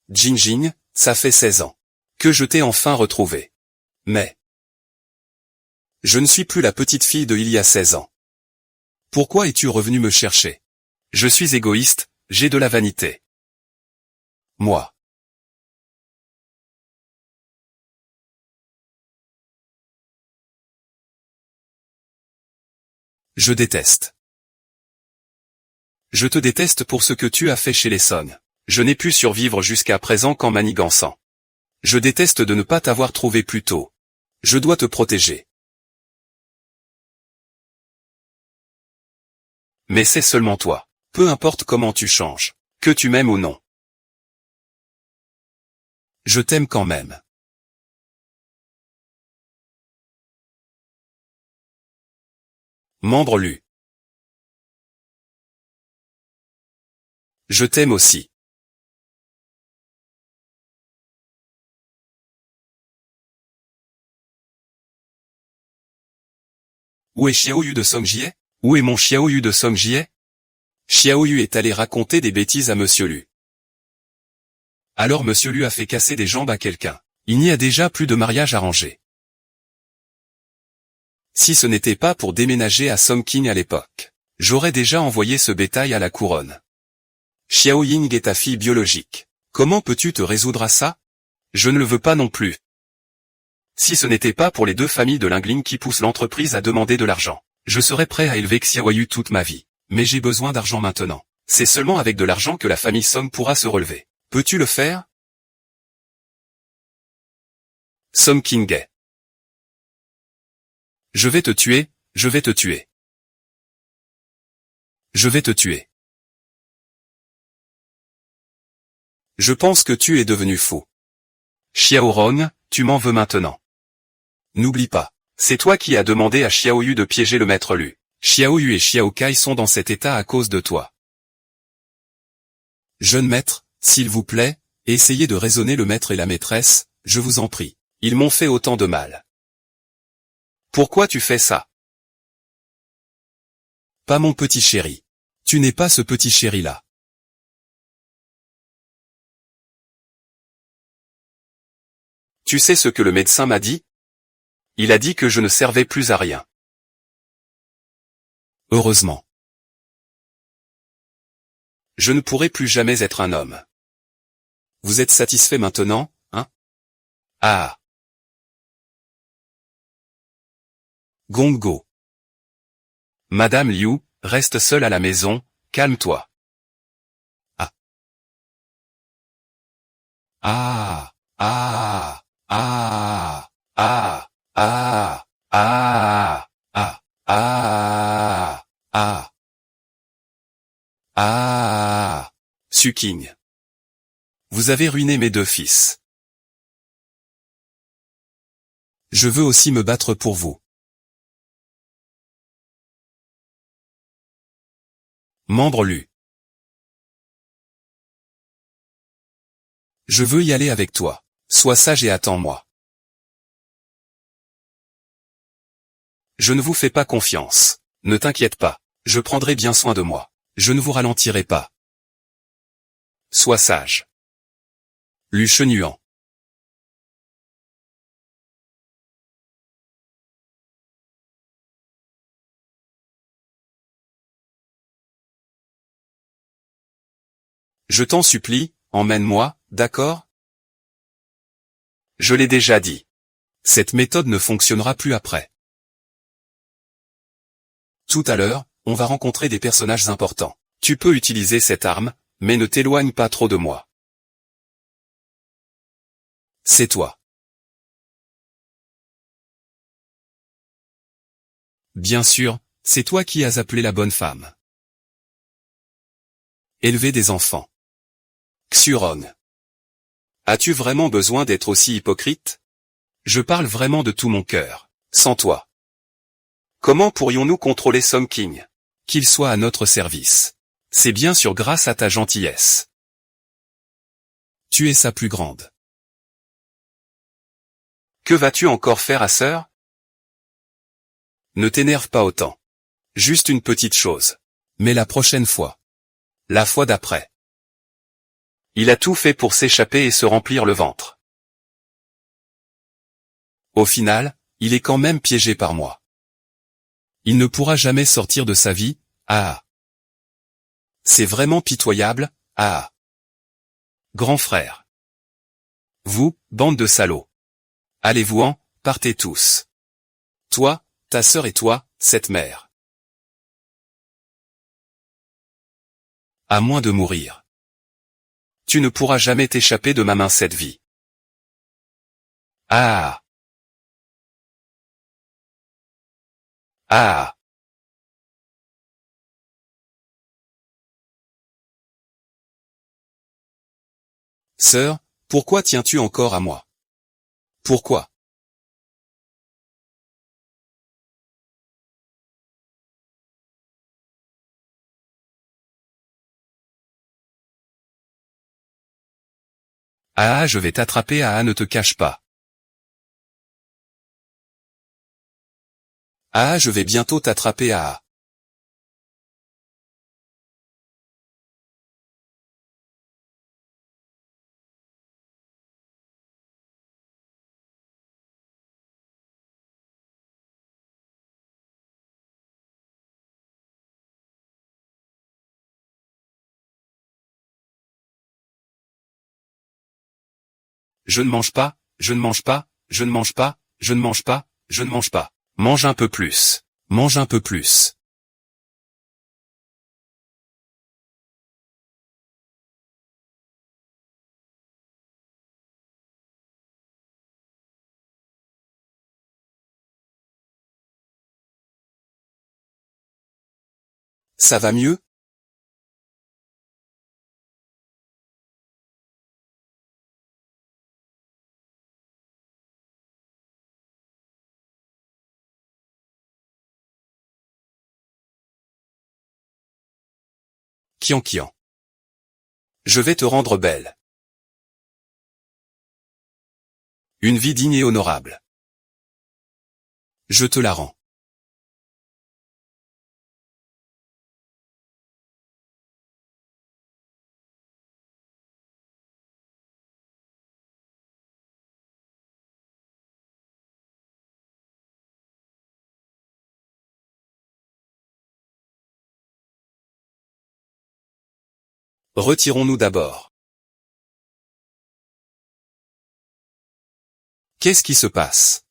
Jinjin, ça fait 16 ans que je t'ai enfin retrouvé. Mais je ne suis plus la petite fille de il y a 16 ans. Pourquoi es-tu revenu me chercher? Je suis égoïste, j'ai de la vanité. Moi. Je déteste. Je te déteste pour ce que tu as fait chez les Song. Je n'ai pu survivre jusqu'à présent qu'en manigançant. Je déteste de ne pas t'avoir trouvé plus tôt. Je dois te protéger. Mais c'est seulement toi. Peu importe comment tu changes. Que tu m'aimes ou non. Je t'aime quand même. Membre lu. Je t'aime aussi. Où est Xiaoyu de Songjie? Où est mon Xiaoyu de Songjie? Xiaoyu est allé raconter des bêtises à Monsieur Lu. Alors Monsieur Lu a fait casser des jambes à quelqu'un. Il n'y a déjà plus de mariage arrangé. Si ce n'était pas pour déménager à Songqing à l'époque, j'aurais déjà envoyé ce bétail à la couronne. Xiao Ying est ta fille biologique. Comment peux-tu te résoudre à ça? Je ne le veux pas non plus. Si ce n'était pas pour les deux familles de Lingling qui poussent l'entreprise à demander de l'argent, je serais prêt à élever Xiaoyu toute ma vie. Mais j'ai besoin d'argent maintenant. C'est seulement avec de l'argent que la famille Song pourra se relever. Peux-tu le faire? Song King-gae. Je vais te tuer, je vais te tuer. Je vais te tuer. Je pense que tu es devenu fou. Xiao Rong, tu m'en veux maintenant. N'oublie pas, c'est toi qui as demandé à Xiao Yu de piéger le maître Lu. Xiao Yu et Xiao Kai sont dans cet état à cause de toi. Jeune maître, s'il vous plaît, essayez de raisonner le maître et la maîtresse, je vous en prie. Ils m'ont fait autant de mal. Pourquoi tu fais ça? Pas mon petit chéri. Tu n'es pas ce petit chéri-là. Tu sais ce que le médecin m'a dit? Il a dit que je ne servais plus à rien. Heureusement. Je ne pourrai plus jamais être un homme. Vous êtes satisfait maintenant, hein? Ah. Gonggo. Madame Liu, reste seule à la maison, calme-toi. Ah. Ah. Ah. Ah. Ah. Ah. Ah. Ah. Ah. Ah. Ah. Suking. Vous avez ruiné mes deux fils. Je veux aussi me battre pour vous. Membre lu. Je veux y aller avec toi. Sois sage et attends-moi. Je ne vous fais pas confiance. Ne t'inquiète pas. Je prendrai bien soin de moi. Je ne vous ralentirai pas. Sois sage. Lu Chenuan. Je t'en supplie, emmène-moi, d'accord? Je l'ai déjà dit. Cette méthode ne fonctionnera plus après. Tout à l'heure, on va rencontrer des personnages importants. Tu peux utiliser cette arme, mais ne t'éloigne pas trop de moi. C'est toi. Bien sûr, c'est toi qui as appelé la bonne femme. Élever des enfants. Xuron. As-tu vraiment besoin d'être aussi hypocrite? Je parle vraiment de tout mon cœur. Sans toi. Comment pourrions-nous contrôler Som King? Qu'il soit à notre service. C'est bien sûr grâce à ta gentillesse. Tu es sa plus grande. Que vas-tu encore faire à sœur? Ne t'énerve pas autant. Juste une petite chose. Mais la prochaine fois. La fois d'après. Il a tout fait pour s'échapper et se remplir le ventre. Au final, il est quand même piégé par moi. Il ne pourra jamais sortir de sa vie, ah. C'est vraiment pitoyable, ah. Grand frère. Vous, bande de salauds. Allez-vous-en, partez tous. Toi, ta sœur et toi, cette mère. À moins de mourir. Tu ne pourras jamais t'échapper de ma main cette vie. Ah. Ah. Sœur, pourquoi tiens-tu encore à moi? Pourquoi? Ah, je vais t'attraper, ah, ne te cache pas. Ah, je vais bientôt t'attraper, ah. Je ne mange pas, je ne mange pas, je ne mange pas, je ne mange pas, je ne mange pas. Mange un peu plus. Mange un peu plus. Ça va mieux? Kian Kian. Je vais te rendre belle. Une vie digne et honorable. Je te la rends. Retirons-nous d'abord. Qu'est-ce qui se passe?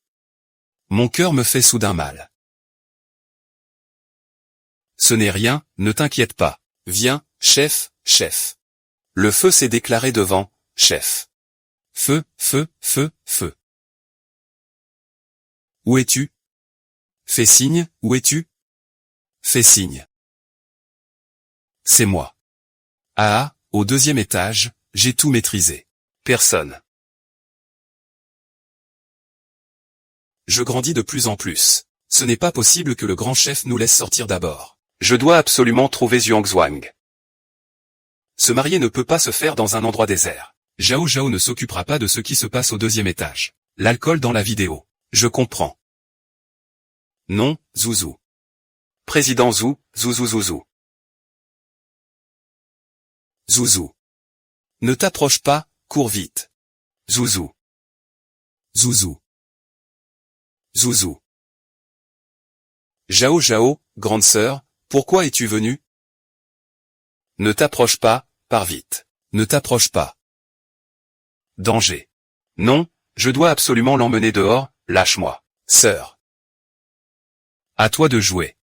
Mon cœur me fait soudain mal. Ce n'est rien, ne t'inquiète pas. Viens, chef, chef. Le feu s'est déclaré devant, chef. Feu, feu, feu, feu. Où es-tu? Fais signe, où es-tu? Fais signe. C'est moi. Ah, au deuxième étage, j'ai tout maîtrisé. Personne. Je grandis de plus en plus. Ce n'est pas possible que le grand chef nous laisse sortir d'abord. Je dois absolument trouver Zhuangzhuang. Se marier ne peut pas se faire dans un endroit désert. Zhao Zhao ne s'occupera pas de ce qui se passe au deuxième étage. L'alcool dans la vidéo. Je comprends. Non, Zouzou. Président Zou, Zouzou Zouzou. Zouzou. Ne t'approche pas, cours vite. Zouzou. Zouzou. Zouzou. Zhao Zhao, grande sœur, pourquoi es-tu venue? Ne t'approche pas, pars vite. Ne t'approche pas. Danger. Non, je dois absolument l'emmener dehors, lâche-moi, sœur. À toi de jouer.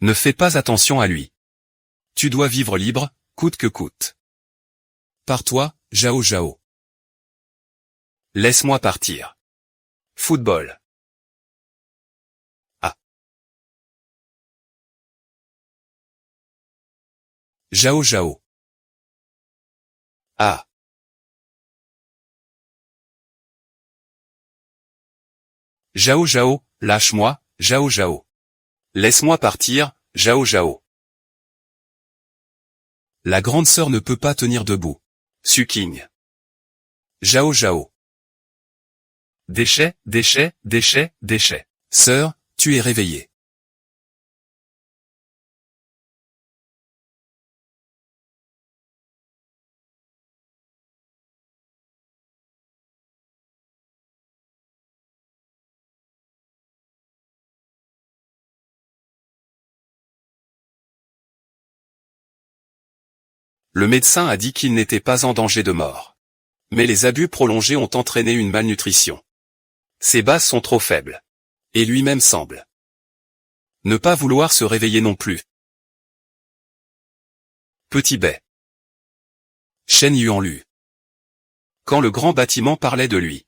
Ne fais pas attention à lui. Tu dois vivre libre, coûte que coûte. Pars-toi, Zhao Zhao. Laisse-moi partir. Football. Ah. Zhao Zhao. Ah. Zhao Zhao, lâche-moi, Zhao Zhao. Laisse-moi partir, Zhao Zhao. La grande sœur ne peut pas tenir debout. Suking. Zhao Zhao. Déchet, déchet, déchet, déchet. Sœur, tu es réveillée. Le médecin a dit qu'il n'était pas en danger de mort. Mais les abus prolongés ont entraîné une malnutrition. Ses bases sont trop faibles. Et lui-même semble ne pas vouloir se réveiller non plus. Petit Bai. Shen Yuanlu. Quand le grand bâtiment parlait de lui.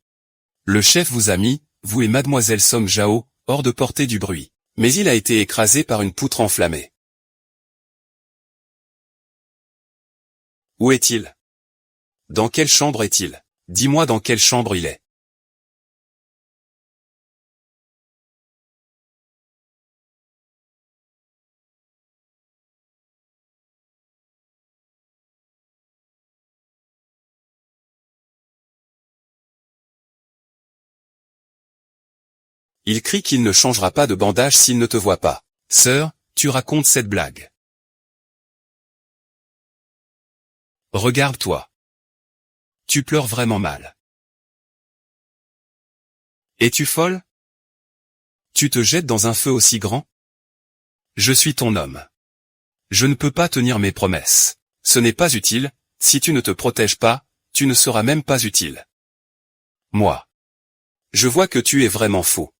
Le chef vous a mis, vous et mademoiselle Song Zhao, hors de portée du bruit. Mais il a été écrasé par une poutre enflammée. Où est-il? Dans quelle chambre est-il? Dis-moi dans quelle chambre il est. Il crie qu'il ne changera pas de bandage s'il ne te voit pas. Sœur, tu racontes cette blague. Regarde-toi. Tu pleures vraiment mal. Es-tu folle? Tu te jettes dans un feu aussi grand? Je suis ton homme. Je ne peux pas tenir mes promesses. Ce n'est pas utile, si tu ne te protèges pas, tu ne seras même pas utile. Moi. Je vois que tu es vraiment fou.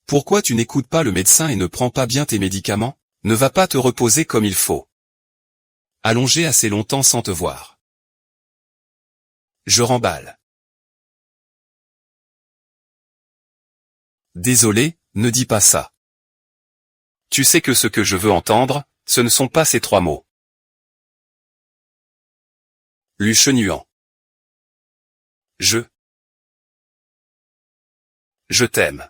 Pourquoi tu n'écoutes pas le médecin et ne prends pas bien tes médicaments? Ne va pas te reposer comme il faut. Allongé assez longtemps sans te voir. Je remballe. Désolé, ne dis pas ça. Tu sais que ce que je veux entendre, ce ne sont pas ces 3 mots. Lu Shenuan. Je t'aime.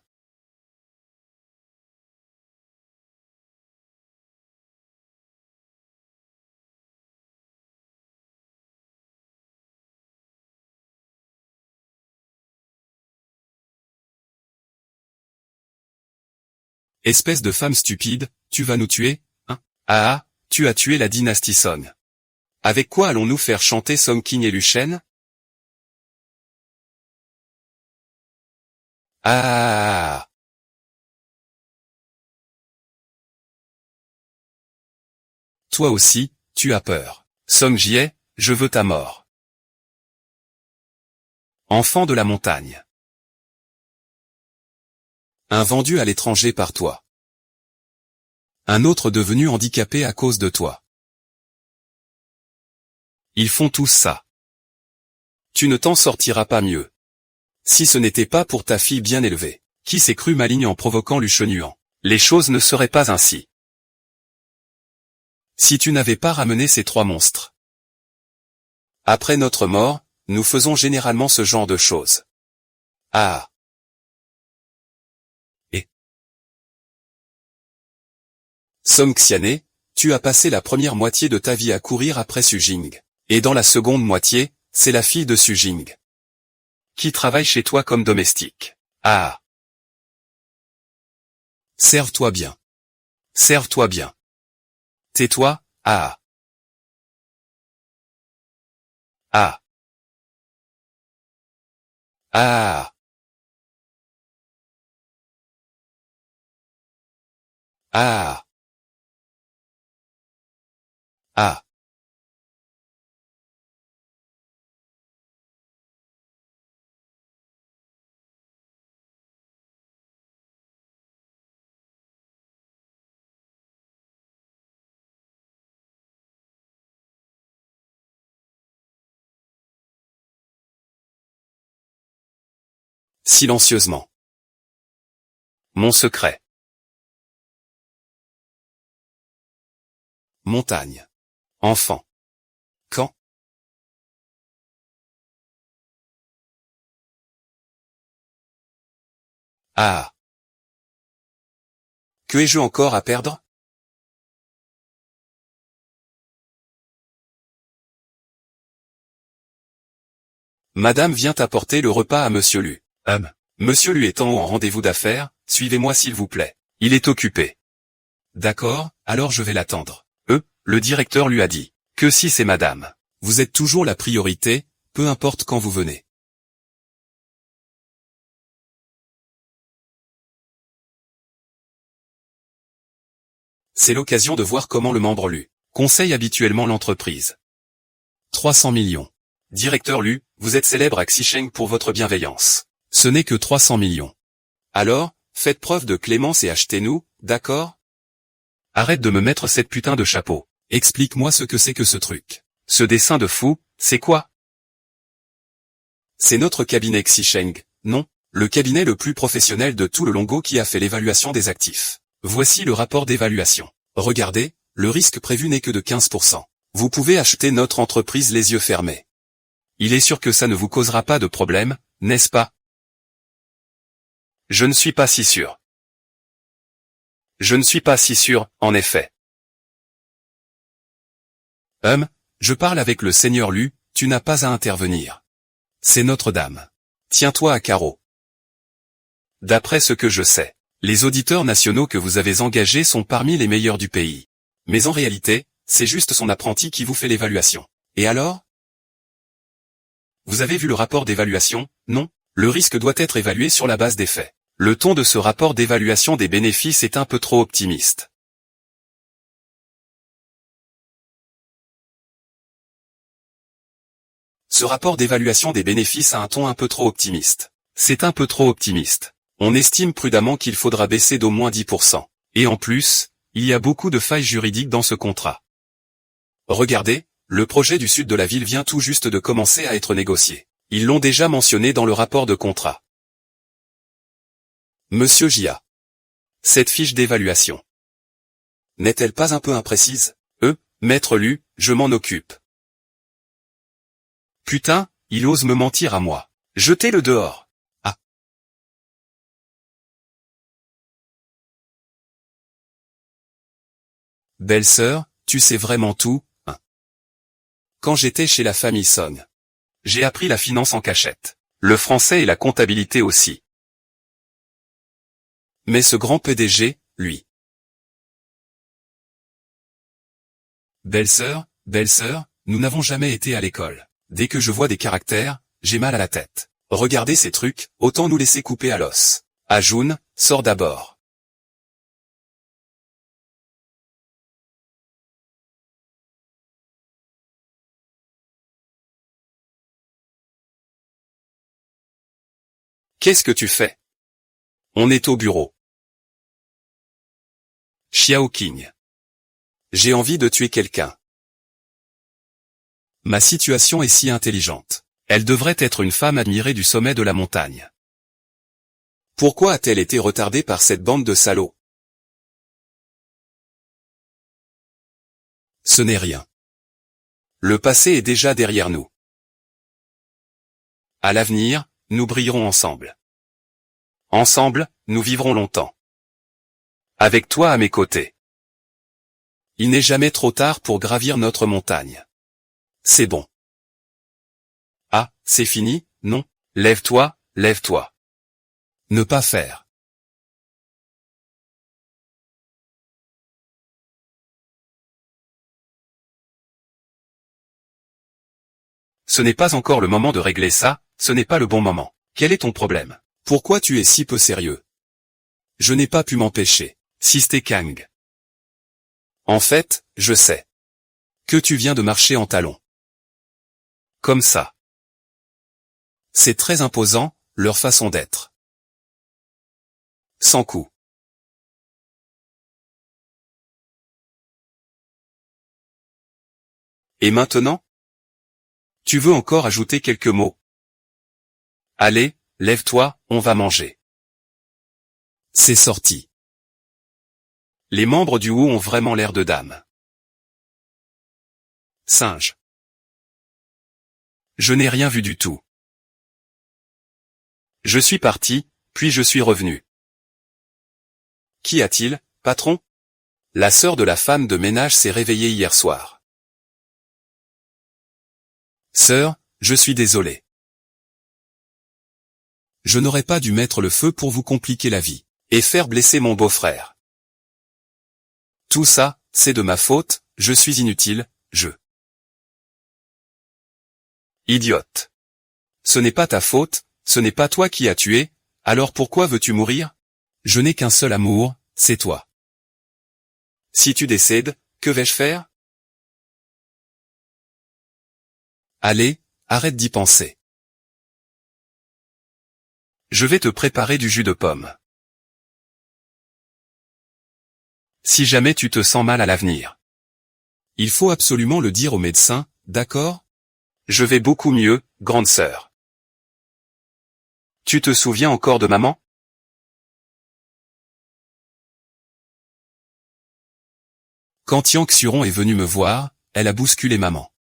Espèce de femme stupide, tu vas nous tuer, hein? Ah, tu as tué la dynastie Song. Avec quoi allons-nous faire chanter Song King et Luchen? Ah. Toi aussi, tu as peur. Song Jie, je veux ta mort. Enfant de la montagne. Un vendu à l'étranger par toi. Un autre devenu handicapé à cause de toi. Ils font tous ça. Tu ne t'en sortiras pas mieux. Si ce n'était pas pour ta fille bien élevée, qui s'est cru maligne en provoquant Lu Shenuan, les choses ne seraient pas ainsi. Si tu n'avais pas ramené ces 3 monstres. Après notre mort, nous faisons généralement ce genre de choses. Ah. Et Song Xiané, tu as passé la première moitié de ta vie à courir après Su Jing. Et dans la seconde moitié, c'est la fille de Su Jing. Qui travaille chez toi comme domestique. Ah. Serve-toi bien. Serve-toi bien. Tais-toi, ah. Ah. Ah. Ah. Ah. Silencieusement. Mon secret. Montagne. Enfant. Quand? Ah. Que ai-je encore à perdre? Madame vient apporter le repas à Monsieur Lu. Monsieur Lu étant en rendez-vous d'affaires, suivez-moi s'il vous plaît. Il est occupé. D'accord, alors je vais l'attendre. Le directeur lui a dit. Que si c'est madame. Vous êtes toujours la priorité, peu importe quand vous venez. C'est l'occasion de voir comment le membre Lu conseille habituellement l'entreprise. 300 millions. Directeur Lu, vous êtes célèbre à Xicheng pour votre bienveillance. Ce n'est que 300 millions. Alors, faites preuve de clémence et achetez-nous, d'accord? Arrête de me mettre cette putain de chapeau. Explique-moi ce que c'est que ce truc. Ce dessin de fou, c'est quoi? C'est notre cabinet Xicheng, non? Le cabinet le plus professionnel de tout le Longo qui a fait l'évaluation des actifs. Voici le rapport d'évaluation. Regardez, le risque prévu n'est que de 15%. Vous pouvez acheter notre entreprise les yeux fermés. Il est sûr que ça ne vous causera pas de problème, n'est-ce pas? Je ne suis pas si sûr. Je ne suis pas si sûr, en effet. Je parle avec le seigneur Lu, tu n'as pas à intervenir. C'est Notre-Dame. Tiens-toi à carreau. D'après ce que je sais, les auditeurs nationaux que vous avez engagés sont parmi les meilleurs du pays. Mais en réalité, c'est juste son apprenti qui vous fait l'évaluation. Et alors? Vous avez vu le rapport d'évaluation, non? Le risque doit être évalué sur la base des faits. Le ton de ce rapport d'évaluation des bénéfices est un peu trop optimiste. Ce rapport d'évaluation des bénéfices a un ton un peu trop optimiste. C'est un peu trop optimiste. On estime prudemment qu'il faudra baisser d'au moins 10%. Et en plus, il y a beaucoup de failles juridiques dans ce contrat. Regardez, le projet du sud de la ville vient tout juste de commencer à être négocié. Ils l'ont déjà mentionné dans le rapport de contrat. Monsieur Jia. Cette fiche d'évaluation. N'est-elle pas un peu imprécise? Maître Lu, je m'en occupe. Putain, il ose me mentir à moi. Jetez-le dehors. Ah. Belle-sœur, tu sais vraiment tout, hein? Quand j'étais chez la famille Song, j'ai appris la finance en cachette. Le français et la comptabilité aussi. Mais ce grand PDG, lui. Belle-sœur, nous n'avons jamais été à l'école. Dès que je vois des caractères, j'ai mal à la tête. Regardez ces trucs, autant nous laisser couper à l'os. Ajoun, sors d'abord. Qu'est-ce que tu fais? On est au bureau. Xiao Qing. J'ai envie de tuer quelqu'un. Ma situation est si intelligente. Elle devrait être une femme admirée du sommet de la montagne. Pourquoi a-t-elle été retardée par cette bande de salauds? Ce n'est rien. Le passé est déjà derrière nous. À l'avenir, nous brillerons ensemble. Ensemble, nous vivrons longtemps. Avec toi à mes côtés. Il n'est jamais trop tard pour gravir notre montagne. C'est bon. Ah, c'est fini, non? Lève-toi, lève-toi. Ne pas faire. Ce n'est pas encore le moment de régler ça, ce n'est pas le bon moment. Quel est ton problème? Pourquoi tu es si peu sérieux? Je n'ai pas pu m'empêcher. Sisté Kang. En fait, je sais. Que tu viens de marcher en talons. Comme ça. C'est très imposant, leur façon d'être. Sans coup. Et maintenant? Tu veux encore ajouter quelques mots? Allez, lève-toi, on va manger. C'est sorti. Les membres du Wu ont vraiment l'air de dames. Singe. Je n'ai rien vu du tout. Je suis parti, puis je suis revenu. Qu'y a-t-il, patron? La sœur de la femme de ménage s'est réveillée hier soir. Sœur, je suis désolé. Je n'aurais pas dû mettre le feu pour vous compliquer la vie, et faire blesser mon beau-frère. Tout ça, c'est de ma faute, je suis inutile, Idiote. Ce n'est pas ta faute, ce n'est pas toi qui as tué, alors pourquoi veux-tu mourir? Je n'ai qu'un seul amour, c'est toi. Si tu décèdes, que vais-je faire? Allez, arrête d'y penser. Je vais te préparer du jus de pomme. Si jamais tu te sens mal à l'avenir. Il faut absolument le dire au médecin, d'accord? Je vais beaucoup mieux, grande sœur. Tu te souviens encore de maman? Quand Yang Xuron est venue me voir, elle a bousculé maman.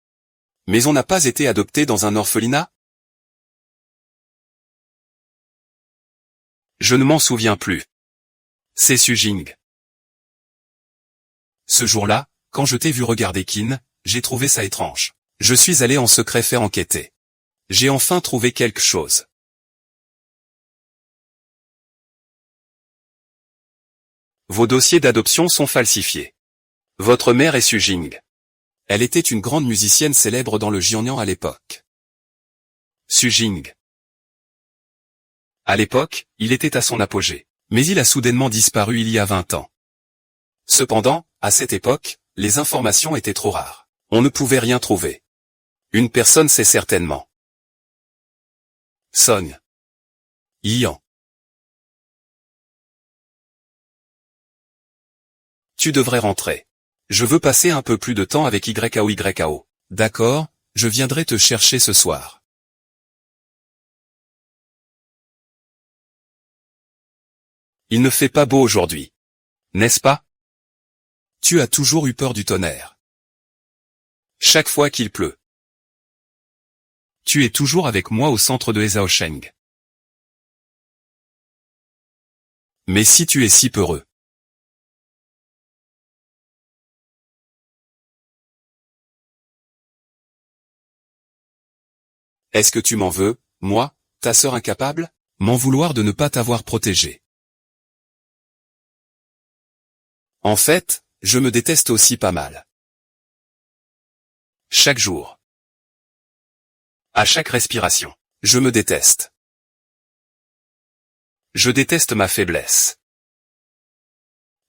Mais on n'a pas été adopté dans un orphelinat? Je ne m'en souviens plus. C'est Su Jing. Ce jour-là, quand je t'ai vu regarder Qin, j'ai trouvé ça étrange. Je suis allé en secret faire enquêter. J'ai enfin trouvé quelque chose. Vos dossiers d'adoption sont falsifiés. Votre mère est Su Jing. Elle était une grande musicienne célèbre dans le Jiangnan à l'époque. Su Jing. À l'époque, il était à son apogée, mais il a soudainement disparu il y a 20 ans. Cependant, à cette époque, les informations étaient trop rares. On ne pouvait rien trouver. Une personne sait certainement. Song. Yan. Tu devrais rentrer. Je veux passer un peu plus de temps avec YAO. D'accord, je viendrai te chercher ce soir. Il ne fait pas beau aujourd'hui. N'est-ce pas? Tu as toujours eu peur du tonnerre. Chaque fois qu'il pleut. Tu es toujours avec moi au centre de Hezaosheng. Mais si tu es si peureux. Est-ce que tu m'en veux, moi, ta sœur incapable? M'en vouloir de ne pas t'avoir protégé. En fait, je me déteste aussi pas mal. Chaque jour. À chaque respiration. Je me déteste. Je déteste ma faiblesse.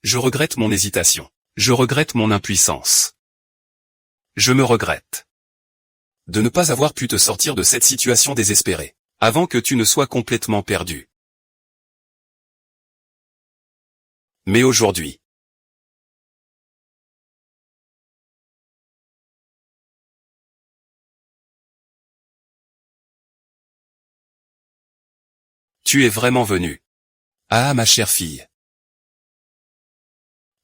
Je regrette mon hésitation. Je regrette mon impuissance. Je me regrette. De ne pas avoir pu te sortir de cette situation désespérée, avant que tu ne sois complètement perdu. Mais aujourd'hui. Tu es vraiment venu. Ah ma chère fille.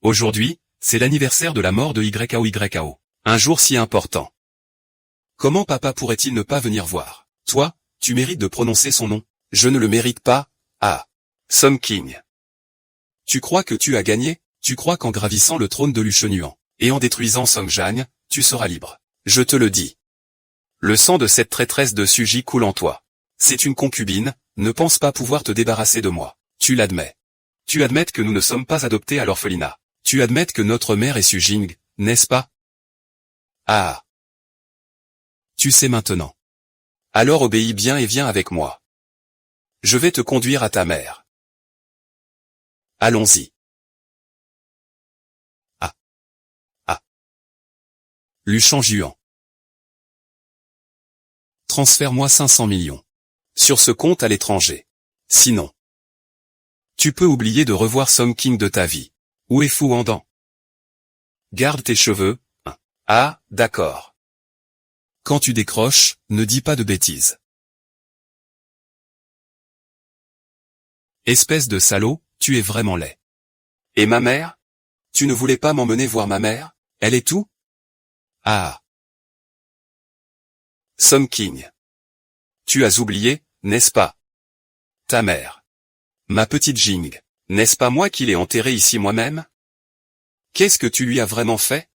Aujourd'hui, c'est l'anniversaire de la mort de YAO. Un jour si important. Comment papa pourrait-il ne pas venir voir? Toi, tu mérites de prononcer son nom. Je ne le mérite pas. Ah. Song King. Tu crois que tu as gagné? Tu crois qu'en gravissant le trône de Luchenuan, et en détruisant Song Jang, tu seras libre. Je te le dis. Le sang de cette traîtresse de Suji coule en toi. C'est une concubine, ne pense pas pouvoir te débarrasser de moi. Tu l'admets. Tu admets que nous ne sommes pas adoptés à l'orphelinat. Tu admets que notre mère est Sujing, n'est-ce pas? Ah. Tu sais maintenant. Alors obéis bien et viens avec moi. Je vais te conduire à ta mère. Allons-y. Ah. Ah. Lu Shangjuan. Transfère-moi 500 millions. Sur ce compte à l'étranger. Sinon. Tu peux oublier de revoir Song King de ta vie. Où est Fu Wandan? Garde tes cheveux. Ah, d'accord. Quand tu décroches, ne dis pas de bêtises. Espèce de salaud, tu es vraiment laid. Et ma mère? Tu ne voulais pas m'emmener voir ma mère? Elle est où? Ah. Song King. Tu as oublié, n'est-ce pas? Ta mère. Ma petite Jing. N'est-ce pas moi qui l'ai enterrée ici moi-même? Qu'est-ce que tu lui as vraiment fait?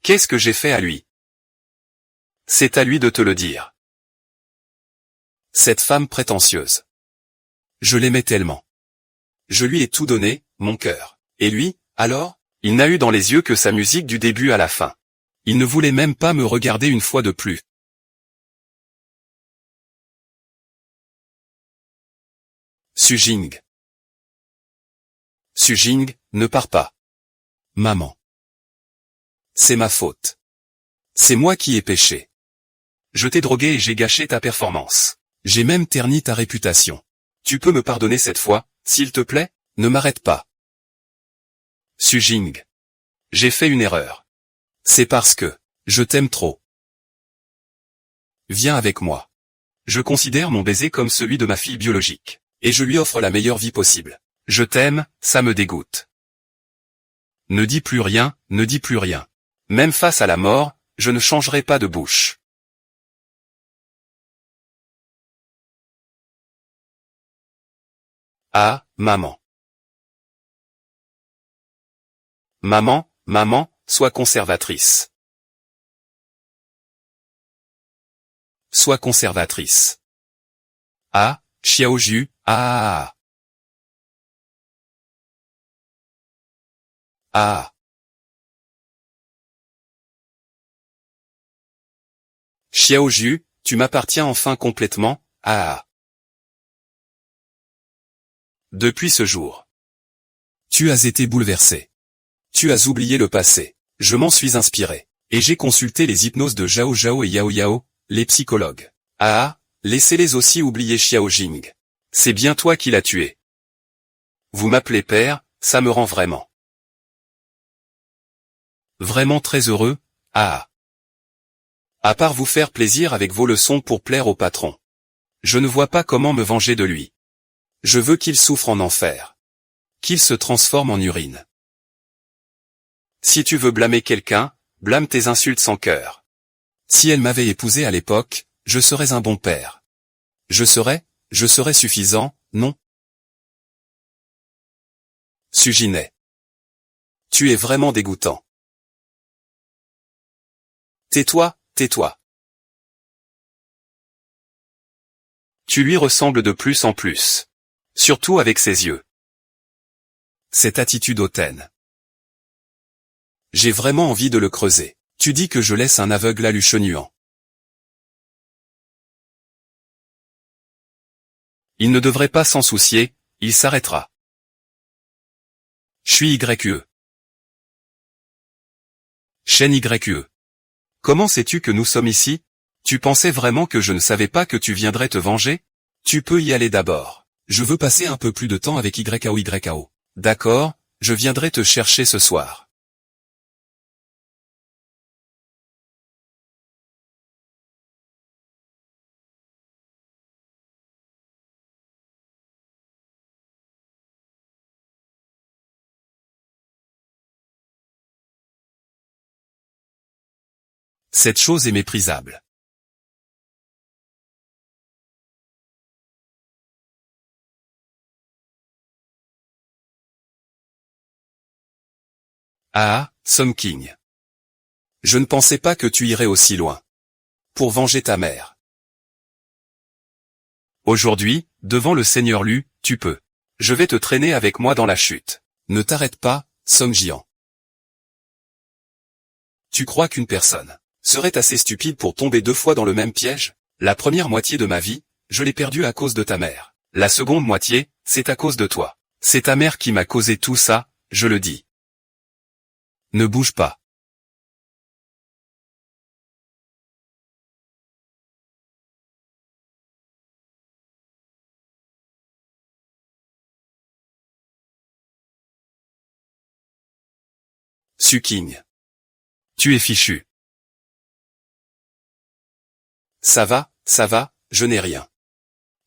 Qu'est-ce que j'ai fait à lui? C'est à lui de te le dire. Cette femme prétentieuse. Je l'aimais tellement. Je lui ai tout donné, mon cœur. Et lui, alors? Il n'a eu dans les yeux que sa musique du début à la fin. Il ne voulait même pas me regarder une fois de plus. Sujing. Sujing, ne pars pas. Maman. C'est ma faute. C'est moi qui ai péché. Je t'ai drogué et j'ai gâché ta performance. J'ai même terni ta réputation. Tu peux me pardonner cette fois, s'il te plaît? Ne m'arrête pas. Sujing. J'ai fait une erreur. C'est parce que je t'aime trop. Viens avec moi. Je considère mon baiser comme celui de ma fille biologique. Et je lui offre la meilleure vie possible. Je t'aime, ça me dégoûte. Ne dis plus rien, ne dis plus rien. Même face à la mort, je ne changerai pas de bouche. Ah, maman. Maman, maman, sois conservatrice. Sois conservatrice. Ah, Xiaoju, ah. Ah. Xiaoju, tu m'appartiens enfin complètement, ah. Depuis ce jour. Tu as été bouleversé. Tu as oublié le passé. Je m'en suis inspiré. Et j'ai consulté les hypnoses de Zhao Zhao et Yao Yao, les psychologues. Ah, laissez-les aussi oublier Xiao Jing. C'est bien toi qui l'as tué. Vous m'appelez père, ça me rend vraiment très heureux, ah. À part vous faire plaisir avec vos leçons pour plaire au patron. Je ne vois pas comment me venger de lui. Je veux qu'il souffre en enfer. Qu'il se transforme en urine. Si tu veux blâmer quelqu'un, blâme tes insultes sans cœur. Si elle m'avait épousé à l'époque, je serais un bon père. Je serais suffisant, non? Sujinet. Tu es vraiment dégoûtant. Tais-toi, tais-toi. Tu lui ressembles de plus en plus. Surtout avec ses yeux. Cette attitude hautaine. J'ai vraiment envie de le creuser. Tu dis que je laisse un aveugle à Luchenuant. Il ne devrait pas s'en soucier, il s'arrêtera. Je suis YE. Chaîne YE. Comment sais-tu que nous sommes ici? Tu pensais vraiment que je ne savais pas que tu viendrais te venger? Tu peux y aller d'abord. Je veux passer un peu plus de temps avec YAO. D'accord, je viendrai te chercher ce soir. Cette chose est méprisable. Ah, Song King. Je ne pensais pas que tu irais aussi loin. pour venger ta mère. Aujourd'hui, devant le Seigneur Lu, tu peux. Je vais te traîner avec moi dans la chute. Ne t'arrête pas, Song Jian. Tu crois qu'une personne serait assez stupide pour tomber 2 fois dans le même piège? La première moitié de ma vie, je l'ai perdue à cause de ta mère. La seconde moitié, c'est à cause de toi. C'est ta mère qui m'a causé tout ça, je le dis. Ne bouge pas. Suking. Tu es fichu. Ça va, je n'ai rien.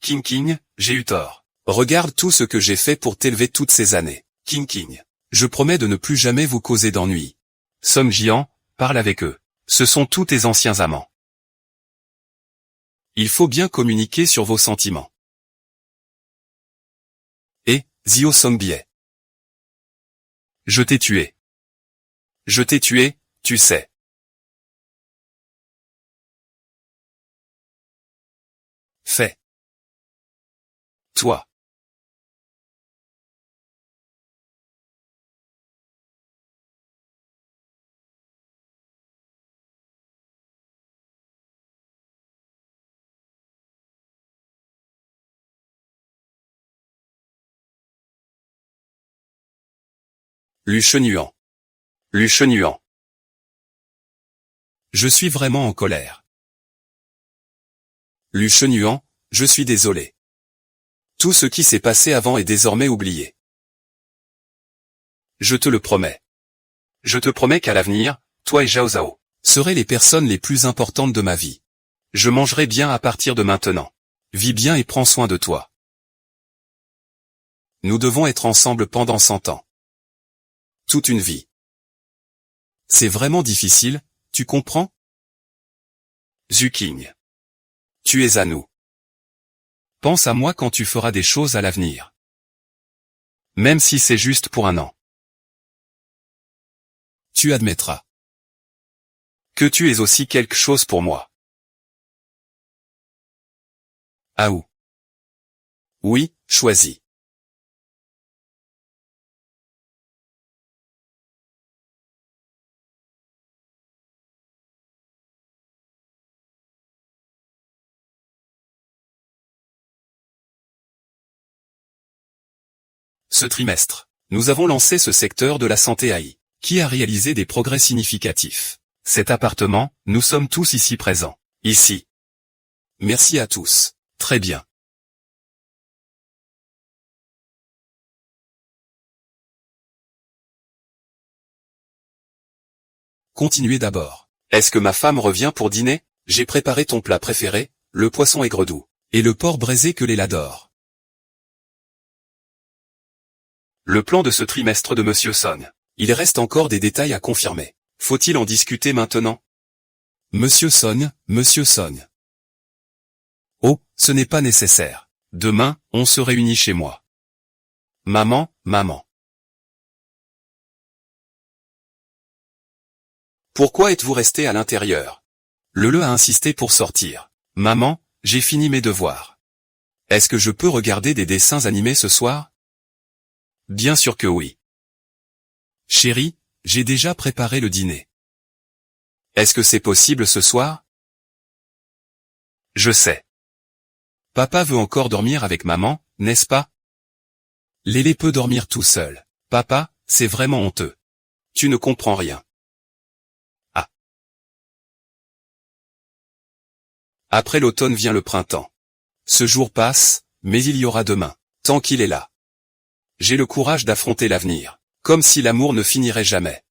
King, j'ai eu tort. Regarde tout ce que j'ai fait pour t'élever toutes ces années. King. Je promets de ne plus jamais vous causer d'ennui. Song Jian, parle avec eux. Ce sont tous tes anciens amants. Il faut bien communiquer sur vos sentiments. Et, Zio Songbie. Je t'ai tué. Je t'ai tué, tu sais. Fais. Toi. Lu Shenuan. Lu Shenuan. Je suis vraiment en colère. Lu Shenuan, je suis désolé. Tout ce qui s'est passé avant est désormais oublié. Je te le promets. Je te promets qu'à l'avenir, toi et Zhao Zhao serez les personnes les plus importantes de ma vie. Je mangerai bien à partir de maintenant. Vis bien et prends soin de toi. Nous devons être ensemble pendant 100 ans. Toute une vie. C'est vraiment difficile, tu comprends? Zuking. Tu es à nous. Pense à moi quand tu feras des choses à l'avenir. Même si c'est juste pour 1 an. Tu admettras que tu es aussi quelque chose pour moi. Ah ou. Oui, choisis. Ce trimestre, nous avons lancé ce secteur de la santé AI, qui a réalisé des progrès significatifs. Cet appartement, nous sommes tous ici présents. Ici. Merci à tous. Très bien. Continuez d'abord. Est-ce que ma femme revient pour dîner? J'ai préparé ton plat préféré, le poisson aigre doux, et le porc braisé que Léla adore. Le plan de ce trimestre de Monsieur Song. Il reste encore des détails à confirmer. Faut-il en discuter maintenant? Monsieur Song. Oh, ce n'est pas nécessaire. Demain, on se réunit chez moi. Maman. Pourquoi êtes-vous resté à l'intérieur? Le a insisté pour sortir. Maman, j'ai fini mes devoirs. Est-ce que je peux regarder des dessins animés ce soir? Bien sûr que oui. Chérie, j'ai déjà préparé le dîner. Est-ce que c'est possible ce soir? Je sais. Papa veut encore dormir avec maman, n'est-ce pas? Lélé peut dormir tout seul. Papa, c'est vraiment honteux. Tu ne comprends rien. Ah. Après l'automne vient le printemps. Ce jour passe, mais il y aura demain, tant qu'il est là. J'ai le courage d'affronter l'avenir, comme si l'amour ne finirait jamais.